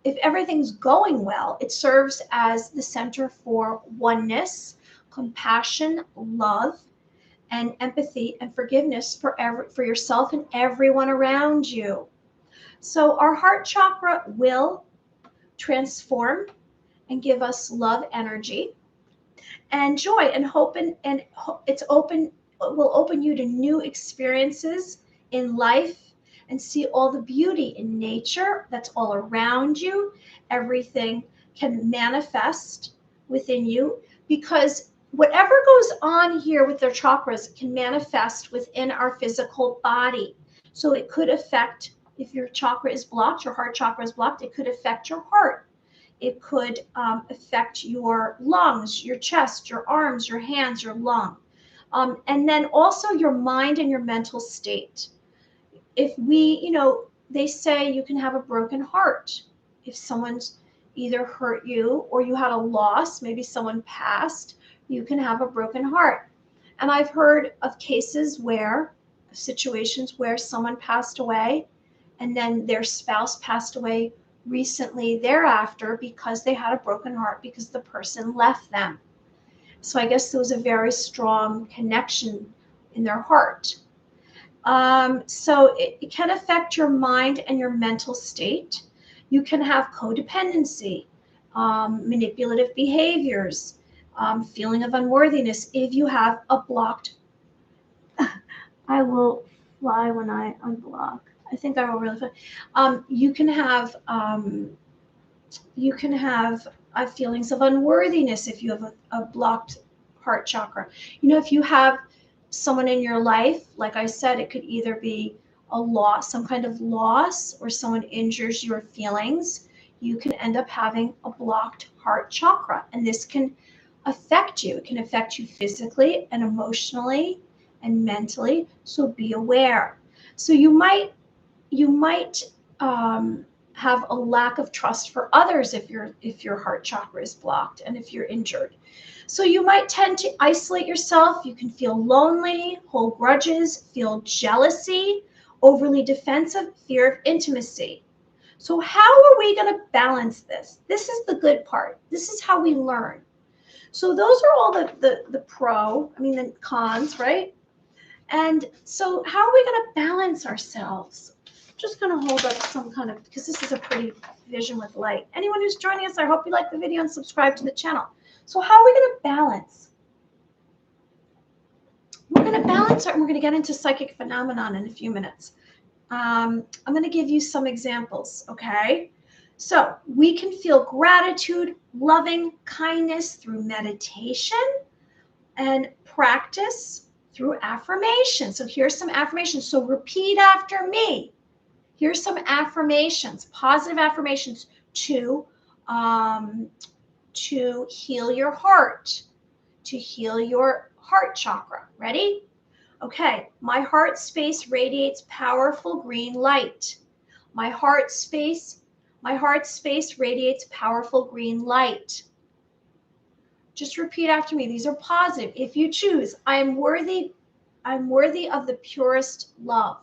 everything's going well, it serves as the center for oneness, compassion, love, and empathy and forgiveness for yourself and everyone around you. So our heart chakra will transform and give us love, energy, and joy and hope, and it will open you to new experiences in life and see all the beauty in nature that's all around you. Everything can manifest within you, because whatever goes on here with their chakras can manifest within our physical body. So it could affect, if your chakra is blocked, your heart chakra is blocked, it could affect your heart. It could affect your lungs, your chest, your arms, your hands, your lung. And then also your mind and your mental state. If they say you can have a broken heart if someone's either hurt you or you had a loss, maybe someone passed, you can have a broken heart. And I've heard of situations where someone passed away and then their spouse passed away recently thereafter because they had a broken heart because the person left them. So I guess there was a very strong connection in their heart. So it can affect your mind and your mental state. You can have codependency, manipulative behaviors, feeling of unworthiness if you have a blocked. I will fly when I unblock. I think I will really fly. You can have feelings of unworthiness if you have a blocked heart chakra. You know, if you have someone in your life, like I said, it could either be a loss, some kind of loss, or someone injures your feelings, you can end up having a blocked heart chakra. And this can affect you. It can affect you physically and emotionally and mentally. So be aware. So you might have a lack of trust for others if your heart chakra is blocked and if you're injured. So you might tend to isolate yourself. You can feel lonely, hold grudges, feel jealousy, overly defensive, fear of intimacy. So how are we going to balance this? This is the good part. This is how we learn. So those are all the cons, right? And so how are we going to balance ourselves? I'm just going to hold up some kind of, because this is a pretty vision with light. Anyone who's joining us, I hope you like the video and subscribe to the channel. So how are we going to balance? We're going to balance it, and we're going to get into psychic phenomenon in a few minutes. I'm going to give you some examples, okay? So we can feel gratitude, loving kindness through meditation and practice through affirmation. So here's some affirmations. So repeat after me. Here's some affirmations, positive affirmations to heal your heart, to heal your heart chakra. Ready? Okay. My heart space radiates powerful green light. My heart space radiates powerful green light. Just repeat after me. These are positive. If you choose, I am worthy of the purest love.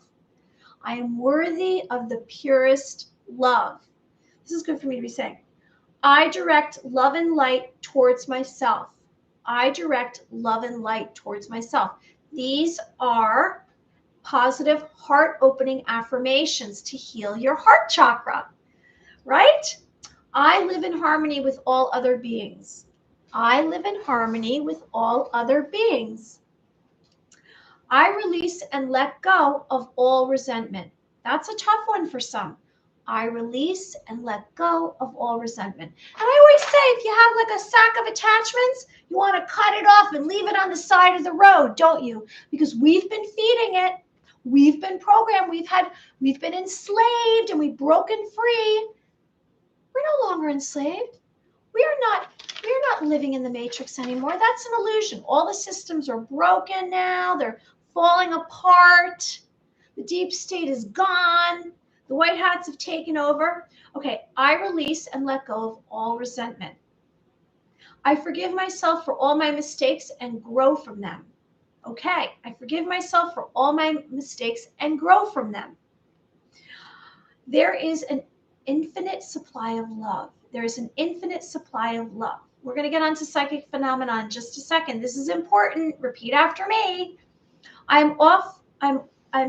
I am worthy of the purest love. This is good for me to be saying. I direct love and light towards myself. I direct love and light towards myself. These are positive heart-opening affirmations to heal your heart chakra, right? I live in harmony with all other beings. I live in harmony with all other beings. I release and let go of all resentment. That's a tough one for some. I release and let go of all resentment. And I always say, if you have like a sack of attachments, you want to cut it off and leave it on the side of the road, don't you? Because we've been feeding it. We've been programmed. We've been enslaved, and we've broken free. We're no longer enslaved. We're not living in the matrix anymore. That's an illusion. All the systems are broken now. They're falling apart. The deep state is gone. The white hats have taken over. Okay, I release and let go of all resentment. I forgive myself for all my mistakes and grow from them. Okay, I forgive myself for all my mistakes and grow from them. There is an infinite supply of love. There is an infinite supply of love. We're going to get onto psychic phenomena in just a second. This is important. Repeat after me. I'm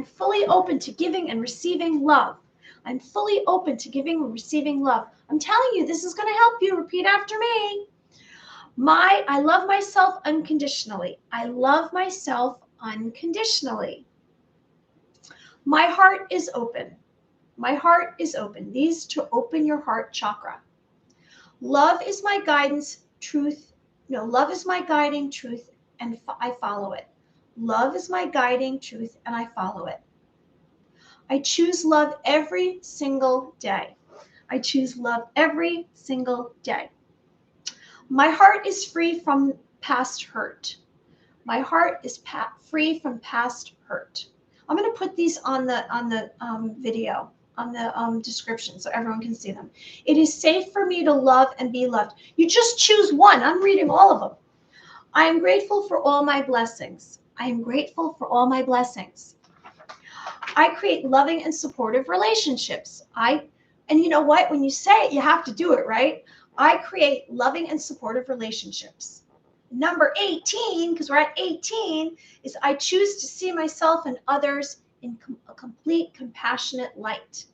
fully open to giving and receiving love. I'm fully open to giving and receiving love. I'm telling you, this is going to help you. Repeat after me. I love myself unconditionally. I love myself unconditionally. My heart is open. My heart is open. These to open your heart chakra. Love is my guidance, truth. No, love is my guiding truth, and I follow it. Love is my guiding truth, and I follow it. I choose love every single day. I choose love every single day. My heart is free from past hurt. My heart is free from past hurt. I'm going to put these on the video, on the description, so everyone can see them. It is safe for me to love and be loved. You just choose one. I'm reading all of them. I am grateful for all my blessings. I am grateful for all my blessings. I create loving and supportive relationships. And you know what? When you say it, you have to do it, right? I create loving and supportive relationships. Number 18, because we're at 18, is I choose to see myself and others in a complete compassionate light.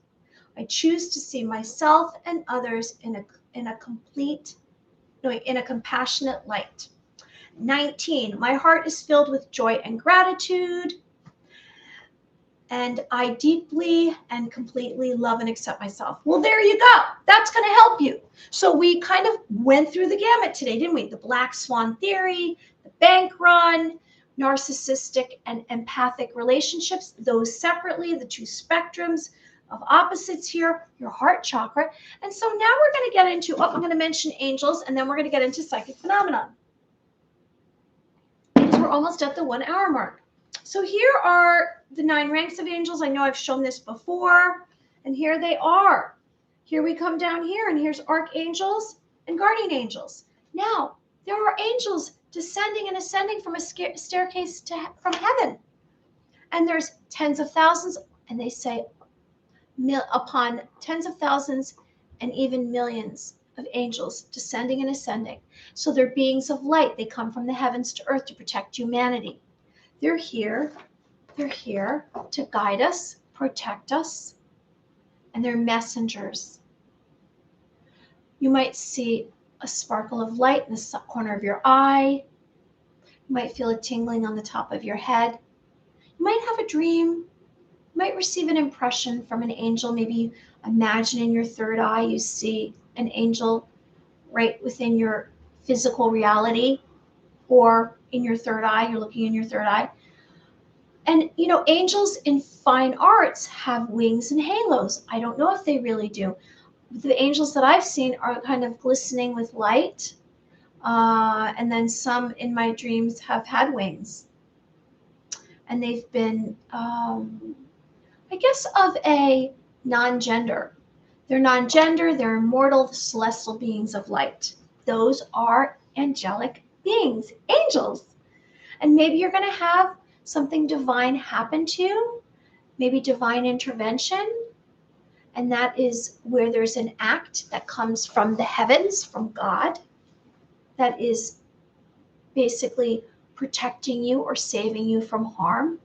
I choose to see myself and others in a compassionate light. 19, my heart is filled with joy and gratitude, and I deeply and completely love and accept myself. Well, there you go. That's going to help you. So we kind of went through the gamut today, didn't we? The black swan theory, the bank run, narcissistic and empathic relationships, those separately, the two spectrums of opposites here, your heart chakra. And so now we're going to get into, I'm going to mention angels, and then we're going to get into psychic phenomenon. Because we're almost at the 1 hour mark. So here are the 9 ranks of angels. I know I've shown this before, and here they are. Here we come down here, and here's archangels and guardian angels. Now, there are angels descending and ascending from a staircase from heaven. And there's tens of thousands, and they say upon tens of thousands and even millions of angels descending and ascending. So they're beings of light. They come from the heavens to earth to protect humanity. They're here to guide us, protect us, and they're messengers. You might see a sparkle of light in the corner of your eye. You might feel a tingling on the top of your head. You might have a dream. You might receive an impression from an angel. Maybe you imagine in your third eye you see an angel right within your physical reality, or in your third eye, you're looking in your third eye. And, you know, angels in fine arts have wings and halos. I don't know if they really do. The angels that I've seen are kind of glistening with light. And then some in my dreams have had wings. And they've been, I guess, of a non-gender. They're non-gender, they're immortal, celestial beings of light. Those are angelic beings, angels. And maybe you're going to have something divine happen to you, maybe divine intervention. And that is where there's an act that comes from the heavens, from God, that is basically protecting you or saving you from harm.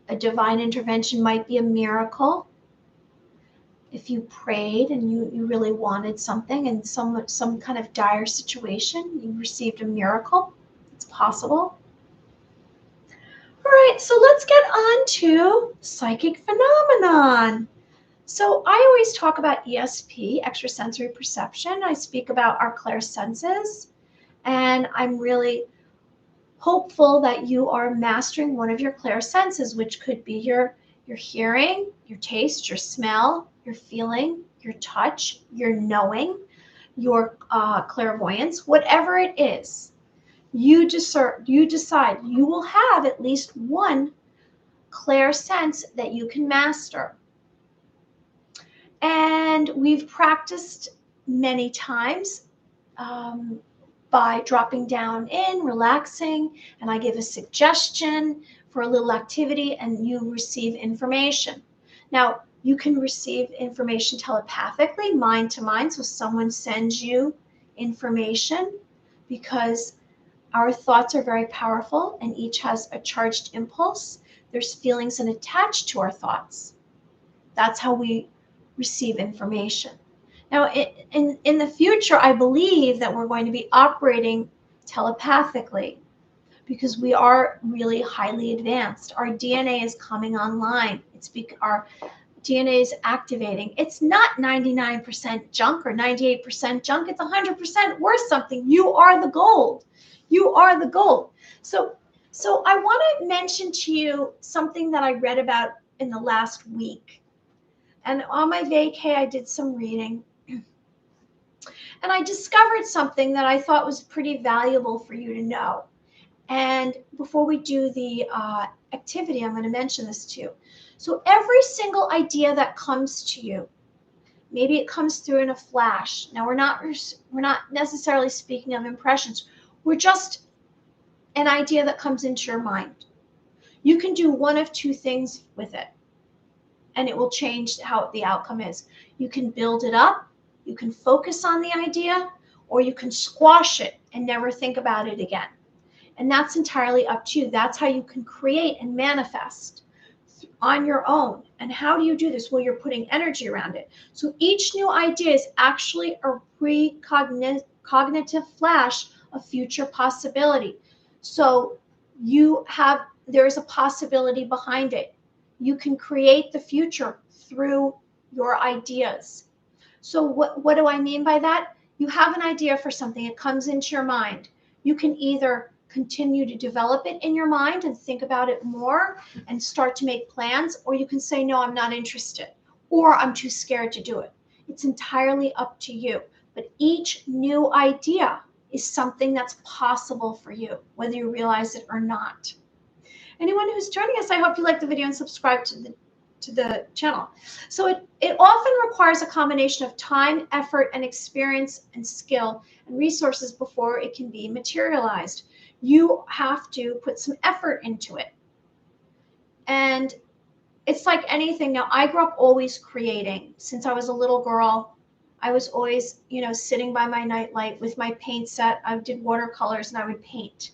A divine intervention might be a miracle. If you prayed and you really wanted something and some kind of dire situation, you received a miracle. It's possible. All right, so let's get on to psychic phenomenon. So I always talk about ESP, extrasensory perception. I speak about our clairsenses, and I'm really hopeful that you are mastering one of your clairsenses, which could be your hearing, your taste, your smell, your feeling, your touch, your knowing, your clairvoyance, whatever it is. You decide you will have at least one clairsense that you can master. And we've practiced many times by dropping down in, relaxing, and I give a suggestion for a little activity and you receive information. Now, you can receive information telepathically, mind to mind, so someone sends you information, because our thoughts are very powerful and each has a charged impulse. There's feelings and attached to our thoughts. That's how we receive information. Now, in the future, I believe that we're going to be operating telepathically because we are really highly advanced. Our DNA is coming online. Our DNA is activating. It's not 99% junk or 98% junk. It's 100% worth something. You are the gold. You are the gold. So I want to mention to you something that I read about in the last week. And on my vacay, I did some reading. And I discovered something that I thought was pretty valuable for you to know. And before we do the activity, I'm going to mention this to you. So every single idea that comes to you, maybe it comes through in a flash. Now, we're not necessarily speaking of impressions. We're just an idea that comes into your mind. You can do one of two things with it, and it will change how the outcome is. You can build it up, you can focus on the idea, or you can squash it and never think about it again. And that's entirely up to you. That's how you can create and manifest, on your own. And how do you do this? Well, you're putting energy around it. So each new idea is actually a cognitive flash of future possibility. So there's a possibility behind it. You can create the future through your ideas. So what do I mean by that? You have an idea for something, it comes into your mind. You can either continue to develop it in your mind and think about it more and start to make plans, or you can say, no, I'm not interested, or I'm too scared to do it. It's entirely up to you. But each new idea is something that's possible for you, whether you realize it or not. Anyone who's joining us, I hope you like the video and subscribe to the channel. So it often requires a combination of time, effort, and experience and skill and resources before it can be materialized. You have to put some effort into it. And it's like anything. Now, I grew up always creating. Since I was a little girl, I was always, sitting by my nightlight with my paint set. I did watercolors and I would paint.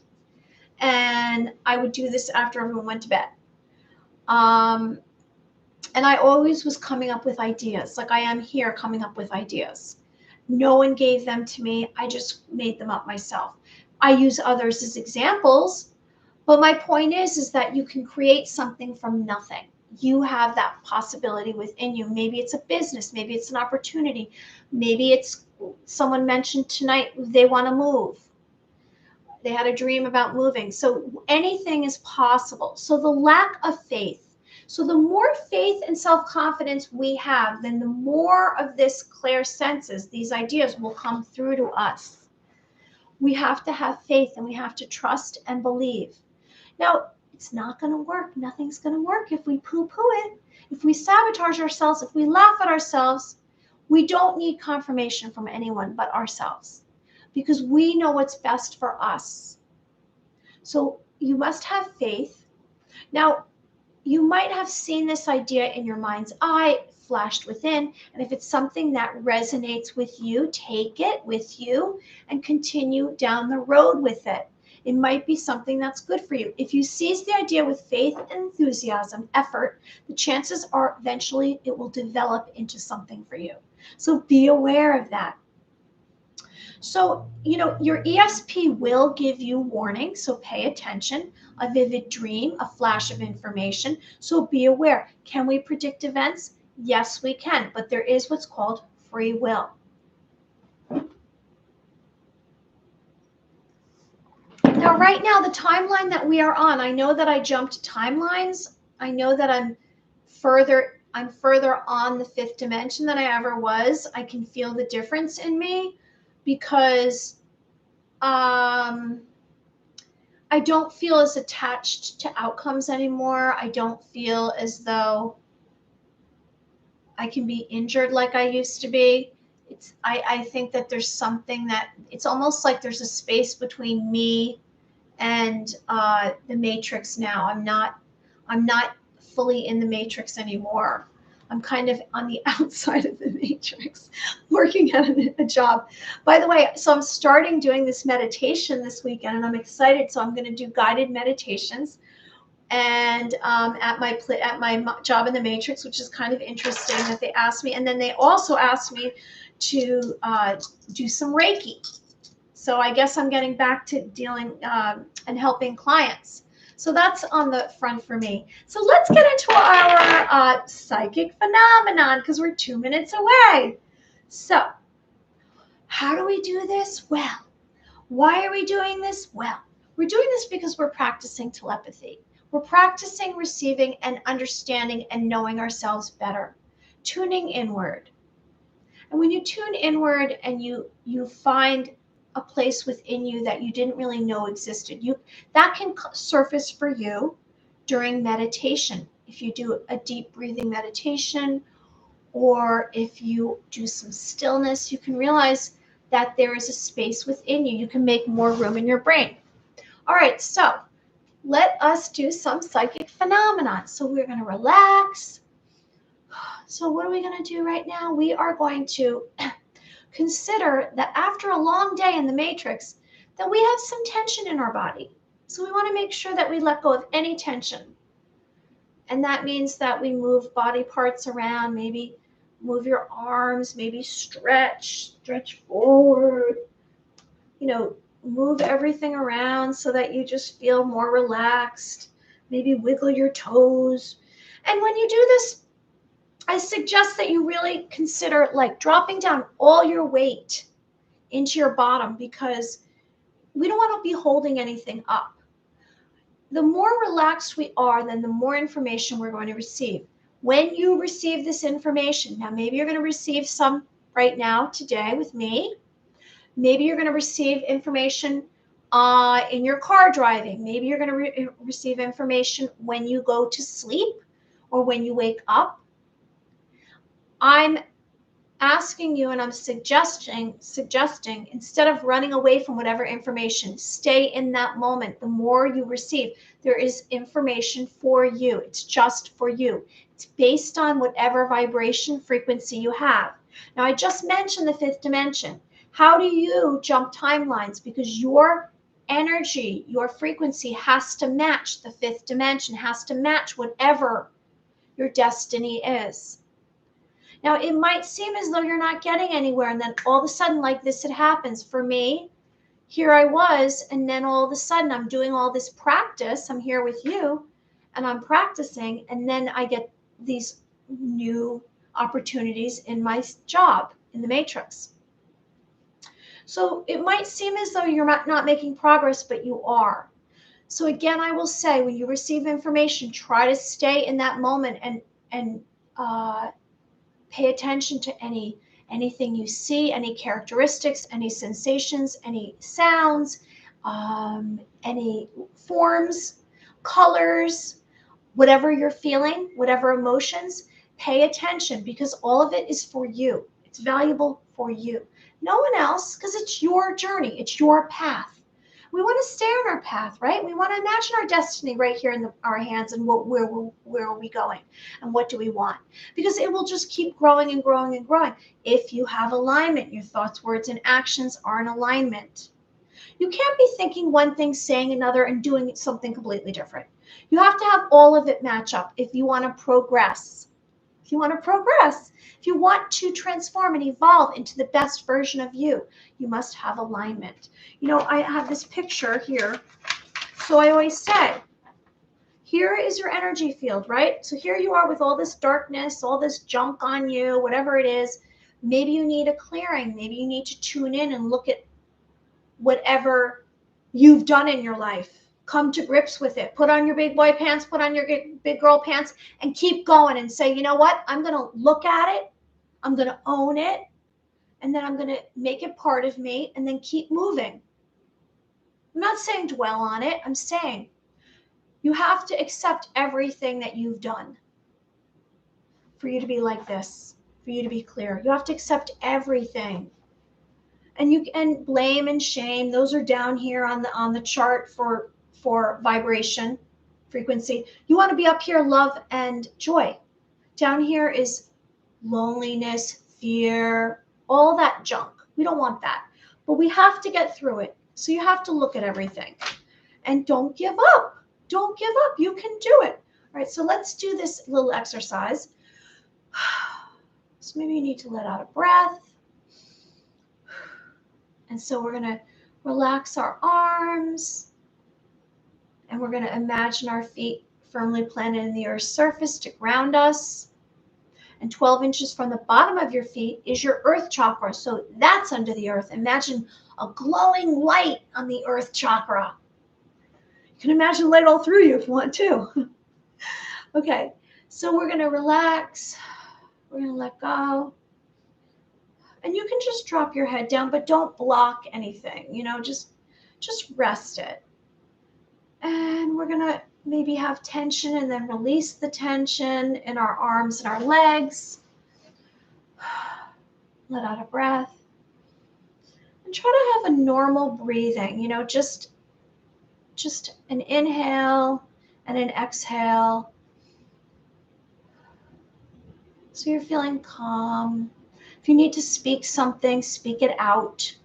And I would do this after everyone went to bed. And I always was coming up with ideas, like I am here coming up with ideas. No one gave them to me. I just made them up myself. I use others as examples, but my point is that you can create something from nothing. You have that possibility within you. Maybe it's a business, maybe it's an opportunity, maybe it's someone mentioned tonight they want to move. They had a dream about moving. So anything is possible. So the lack of faith. So the more faith and self-confidence we have, then the more of this clairsenses, these ideas will come through to us. We have to have faith and we have to trust and believe. Now, it's not going to work. Nothing's going to work if we poo-poo it. If we sabotage ourselves, if we laugh at ourselves, we don't need confirmation from anyone but ourselves, because we know what's best for us. So you must have faith. Now, you might have seen this idea in your mind's eye, flashed within, and if it's something that resonates with you, take it with you and continue down the road with it. It might be something that's good for you. If you seize the idea with faith and enthusiasm, effort, the chances are eventually it will develop into something for you. So be aware of that. So, your ESP will give you warning, so pay attention. A vivid dream, a flash of information, so be aware. Can we predict events? Yes, we can, but there is what's called free will. Now, right now, the timeline that we are on, I know that I jumped timelines. I know that I'm further on the fifth dimension than I ever was. I can feel the difference in me because I don't feel as attached to outcomes anymore. I don't feel as though I can be injured like I used to be. I think that there's something that it's almost like there's a space between me and the matrix now. I'm not fully in the matrix anymore. I'm kind of on the outside of the matrix, working at a job. By the way, so I'm starting doing this meditation this weekend, and I'm excited. So I'm going to do guided meditations, and at my job in the matrix, which is kind of interesting that they asked me. And then they also asked me to do some Reiki. So I guess I'm getting back to dealing and helping clients. So that's on the front for me. So let's get into our psychic phenomenon, because we're 2 minutes away. So how do we do this? Well, why are we doing this? Well, we're doing this because we're practicing telepathy. We're practicing receiving and understanding and knowing ourselves better, tuning inward. And when you tune inward and you find a place within you that you didn't really know existed, that can surface for you during meditation. If you do a deep breathing meditation, or if you do some stillness, you can realize that there is a space within you. You can make more room in your brain. All right, so let us do some psychic phenomenon. So we're going to relax. So what are we going to do right now? We are going to consider that after a long day in the matrix, that we have some tension in our body. So we want to make sure that we let go of any tension. And that means that we move body parts around, maybe move your arms, maybe stretch forward, move everything around so that you just feel more relaxed. Maybe wiggle your toes. And when you do this, I suggest that you really consider like dropping down all your weight into your bottom, because we don't want to be holding anything up. The more relaxed we are, then the more information we're going to receive. When you receive this information, now maybe you're going to receive some right now today with me. Maybe you're going to receive information in your car driving. Maybe you're going to receive information when you go to sleep or when you wake up. I'm asking you, and I'm suggesting, instead of running away from whatever information, stay in that moment. The more you receive, there is information for you. It's just for you. It's based on whatever vibration frequency you have. Now, I just mentioned the fifth dimension. How do you jump timelines? Because your energy, your frequency has to match the fifth dimension, has to match whatever your destiny is. Now, it might seem as though you're not getting anywhere, and then all of a sudden, like this, it happens. For me, here I was, and then all of a sudden, I'm doing all this practice. I'm here with you, and I'm practicing, and then I get these new opportunities in my job in the matrix. So it might seem as though you're not making progress, but you are. So again, I will say, when you receive information, try to stay in that moment and pay attention to anything you see, any characteristics, any sensations, any sounds, any forms, colors, whatever you're feeling, whatever emotions. Pay attention, because all of it is for you. It's valuable for you. No one else, because it's your journey. It's your path. We want to stay on our path, right? We want to imagine our destiny right here in our hands, and where are we going and what do we want? Because it will just keep growing and growing and growing. If you have alignment, your thoughts, words, and actions are in alignment. You can't be thinking one thing, saying another, and doing something completely different. You have to have all of it match up if you want to progress. If you want to progress, if you want to transform and evolve into the best version of you, you must have alignment. I have this picture here. So I always say, here is your energy field, right? So here you are with all this darkness, all this junk on you, whatever it is. Maybe you need a clearing. Maybe you need to tune in and look at whatever you've done in your life. Come to grips with it. Put on your big boy pants, put on your big girl pants, and keep going and say, you know what? I'm going to look at it. I'm going to own it. And then I'm going to make it part of me, and then keep moving. I'm not saying dwell on it. I'm saying you have to accept everything that you've done for you to be like this, for you to be clear. You have to accept everything. And blame and shame, those are down here on the chart for vibration, frequency. You want to be up here, love and joy. Down here is loneliness, fear, all that junk. We don't want that. But we have to get through it. So you have to look at everything. And don't give up. Don't give up. You can do it. All right, so let's do this little exercise. So maybe you need to let out a breath. And so we're going to relax our arms, and we're going to imagine our feet firmly planted in the earth's surface to ground us. And 12 inches from the bottom of your feet is your earth chakra. So that's under the earth. Imagine a glowing light on the earth chakra. You can imagine light all through you if you want to. Okay, so we're going to relax. We're going to let go. And you can just drop your head down, but don't block anything, just rest it. And we're going to maybe have tension, and then release the tension in our arms and our legs. Let out a breath. And try to have a normal breathing, just an inhale and an exhale. So you're feeling calm. If you need to speak something, speak it out.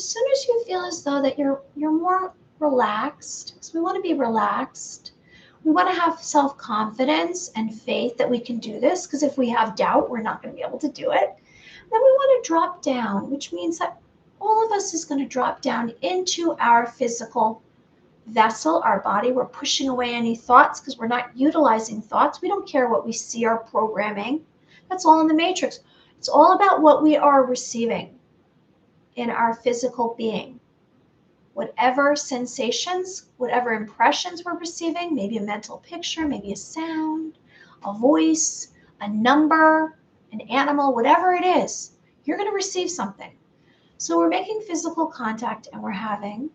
as soon as you feel as though that you're more relaxed, because we want to be relaxed, we want to have self-confidence and faith that we can do this, because if we have doubt, we're not going to be able to do it. Then we want to drop down, which means that all of us is going to drop down into our physical vessel, our body. We're pushing away any thoughts because we're not utilizing thoughts. We don't care what we see or programming. That's all in the matrix. It's all about what we are receiving in our physical being. Whatever sensations, whatever impressions we're receiving, maybe a mental picture, maybe a sound, a voice, a number, an animal, whatever it is, you're going to receive something. So we're making physical contact and we're having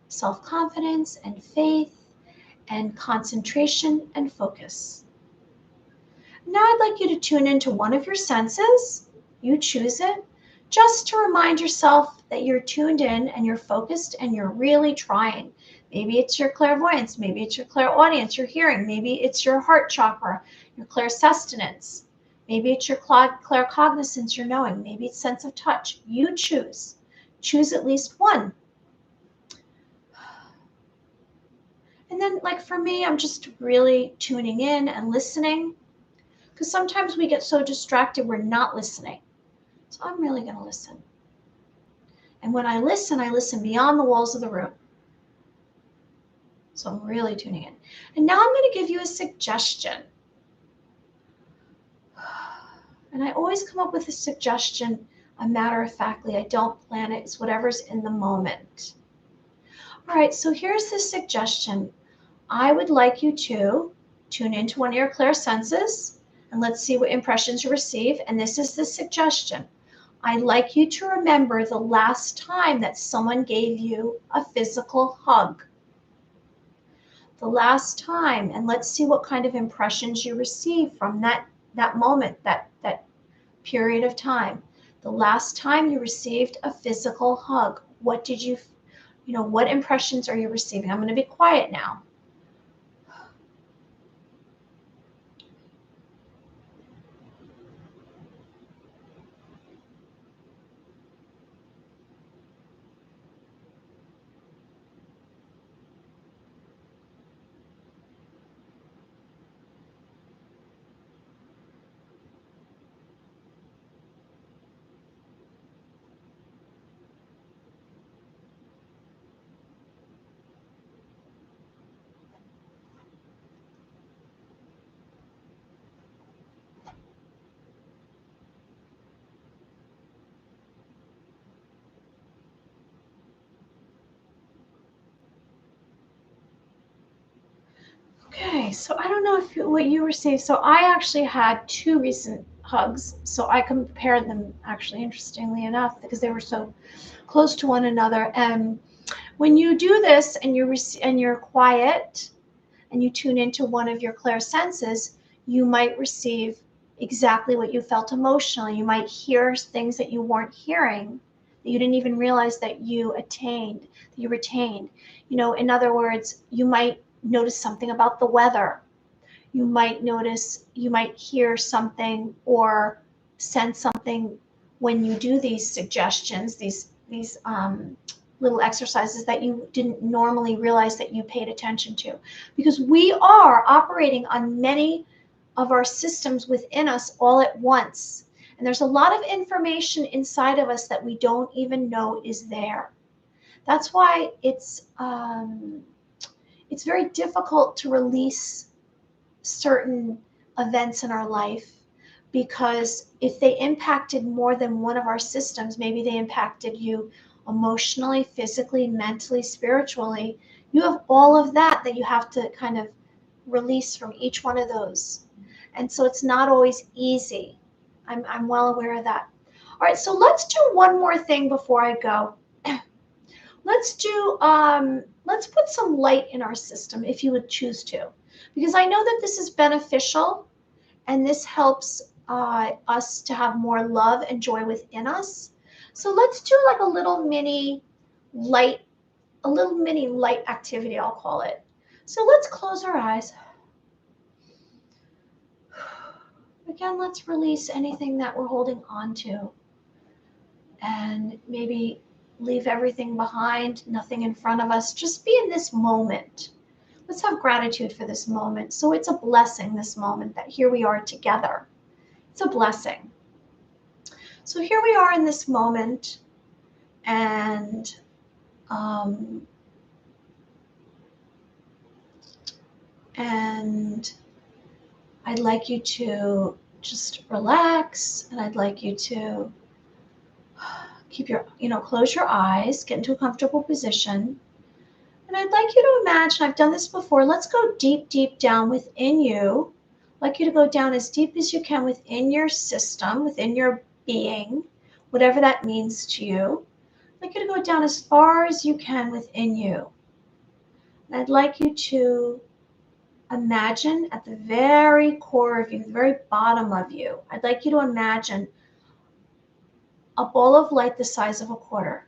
self-confidence and faith and concentration and focus. Now I'd like you to tune into one of your senses. You choose it, just to remind yourself that you're tuned in and you're focused and you're really trying. Maybe it's your clairvoyance, maybe it's your clairaudience, your hearing, maybe it's your heart chakra, your clairsustenance, maybe it's your claircognizance, your knowing, maybe it's sense of touch. You choose. Choose at least one. And then, like for me, I'm just really tuning in and listening, because sometimes we get so distracted we're not listening. So I'm really going to listen. And when I listen beyond the walls of the room. So I'm really tuning in. And now I'm going to give you a suggestion. And I always come up with a suggestion, a matter-of-factly. I don't plan it. It's whatever's in the moment. All right, so here's the suggestion. I would like you to tune into one of your clear senses, and let's see what impressions you receive. And this is the suggestion. I'd like you to remember the last time that someone gave you a physical hug. The last time, and let's see what kind of impressions you receive from that moment, that period of time. The last time you received a physical hug, what did you what impressions are you receiving? I'm going to be quiet now. Okay, so I don't know what you received. So I actually had 2 recent hugs. So I compared them, actually, interestingly enough, because they were so close to one another. And when you do this and you're quiet and you tune into one of your clear senses, you might receive exactly what you felt emotionally. You might hear things that you weren't hearing, that you didn't even realize that you retained. In other words, you might notice something about the weather. You might hear something or sense something when you do these suggestions, these little exercises that you didn't normally realize that you paid attention to. Because we are operating on many of our systems within us all at once. And there's a lot of information inside of us that we don't even know is there. That's why it's very difficult to release certain events in our life, because if they impacted more than one of our systems, maybe they impacted you emotionally, physically, mentally, spiritually, you have all of that you have to kind of release from each one of those. And so it's not always easy. I'm well aware of that. All right, so let's do one more thing before I go. Let's put some light in our system, if you would choose to, because I know that this is beneficial and this helps us to have more love and joy within us. So let's do like a little mini light activity, I'll call it. So let's close our eyes. Again, let's release anything that we're holding on to. And maybe leave everything behind, nothing in front of us. Just be in this moment. Let's have gratitude for this moment. So it's a blessing, this moment, that here we are together. It's a blessing. So here we are in this moment, and I'd like you to just relax, and I'd like you to keep your, close your eyes, get into a comfortable position. And I'd like you to imagine, I've done this before, let's go deep, deep down within you. I'd like you to go down as deep as you can within your system, within your being, whatever that means to you. I'd like you to go down as far as you can within you. And I'd like you to imagine at the very core of you, the very bottom of you, I'd like you to imagine a ball of light the size of a quarter.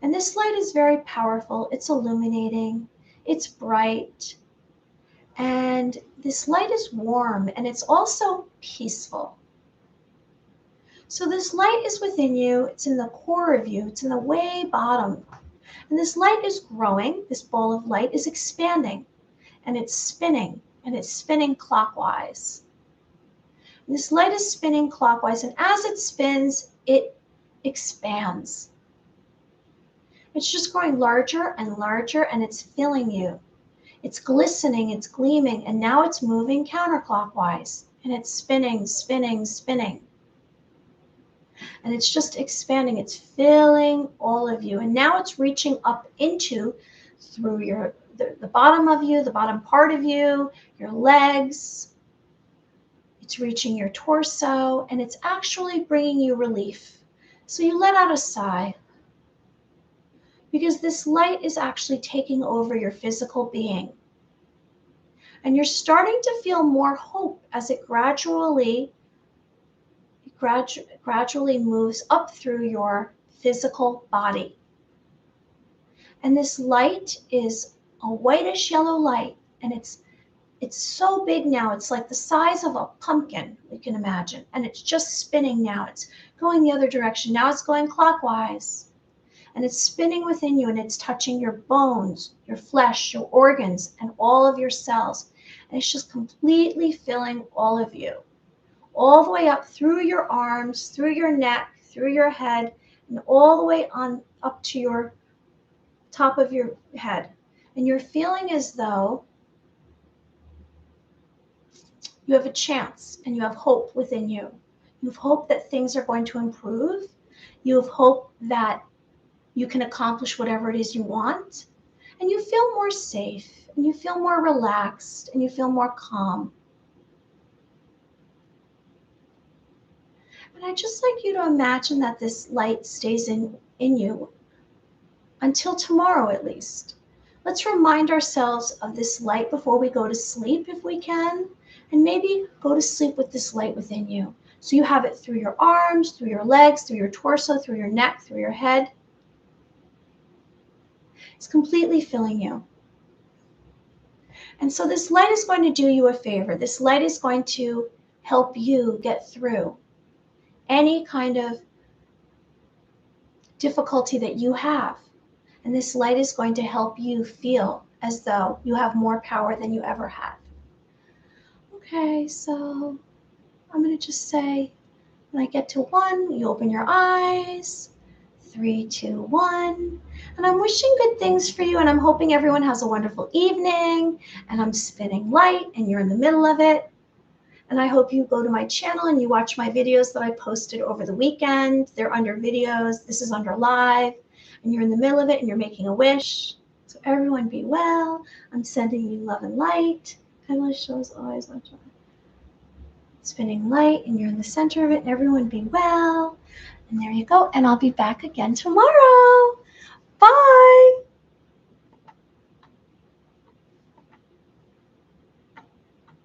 And this light is very powerful. It's illuminating. It's bright. And this light is warm, and it's also peaceful. So this light is within you. It's in the core of you. It's in the way bottom. And this light is growing. This ball of light is expanding, and it's spinning clockwise. And this light is spinning clockwise, and as it spins, it expands. It's just growing larger and larger, and it's filling you. It's glistening, it's gleaming, and now it's moving counterclockwise, and it's spinning, spinning, spinning. And it's just expanding. It's filling all of you. And now it's reaching up into, through the bottom of you, the bottom part of you, your legs. It's reaching your torso, and it's actually bringing you relief. So you let out a sigh, because this light is actually taking over your physical being. And you're starting to feel more hope as it gradually moves up through your physical body. And this light is a whitish yellow light, and it's so big now. It's like the size of a pumpkin, you can imagine. And it's just spinning now. It's going the other direction. Now it's going clockwise. And it's spinning within you, and it's touching your bones, your flesh, your organs, and all of your cells. And it's just completely filling all of you, all the way up through your arms, through your neck, through your head, and all the way on up to your top of your head. And you're feeling as though you have a chance, and you have hope within you. You have hope that things are going to improve. You have hope that you can accomplish whatever it is you want, and you feel more safe, and you feel more relaxed, and you feel more calm. And I'd just like you to imagine that this light stays in you until tomorrow at least. Let's remind ourselves of this light before we go to sleep if we can, and maybe go to sleep with this light within you. So you have it through your arms, through your legs, through your torso, through your neck, through your head. It's completely filling you. And so this light is going to do you a favor. This light is going to help you get through any kind of difficulty that you have. And this light is going to help you feel as though you have more power than you ever had. Okay, so I'm going to just say, when I get to 1, you open your eyes. 3, 2, 1. And I'm wishing good things for you, and I'm hoping everyone has a wonderful evening. And I'm spinning light, and you're in the middle of it. And I hope you go to my channel and you watch my videos that I posted over the weekend. They're under videos. This is under live. And you're in the middle of it, and you're making a wish. So everyone be well. I'm sending you love and light. Kindly shows always much love. Spinning light, and you're in the center of it, and everyone be well. And there you go. And I'll be back again tomorrow. Bye.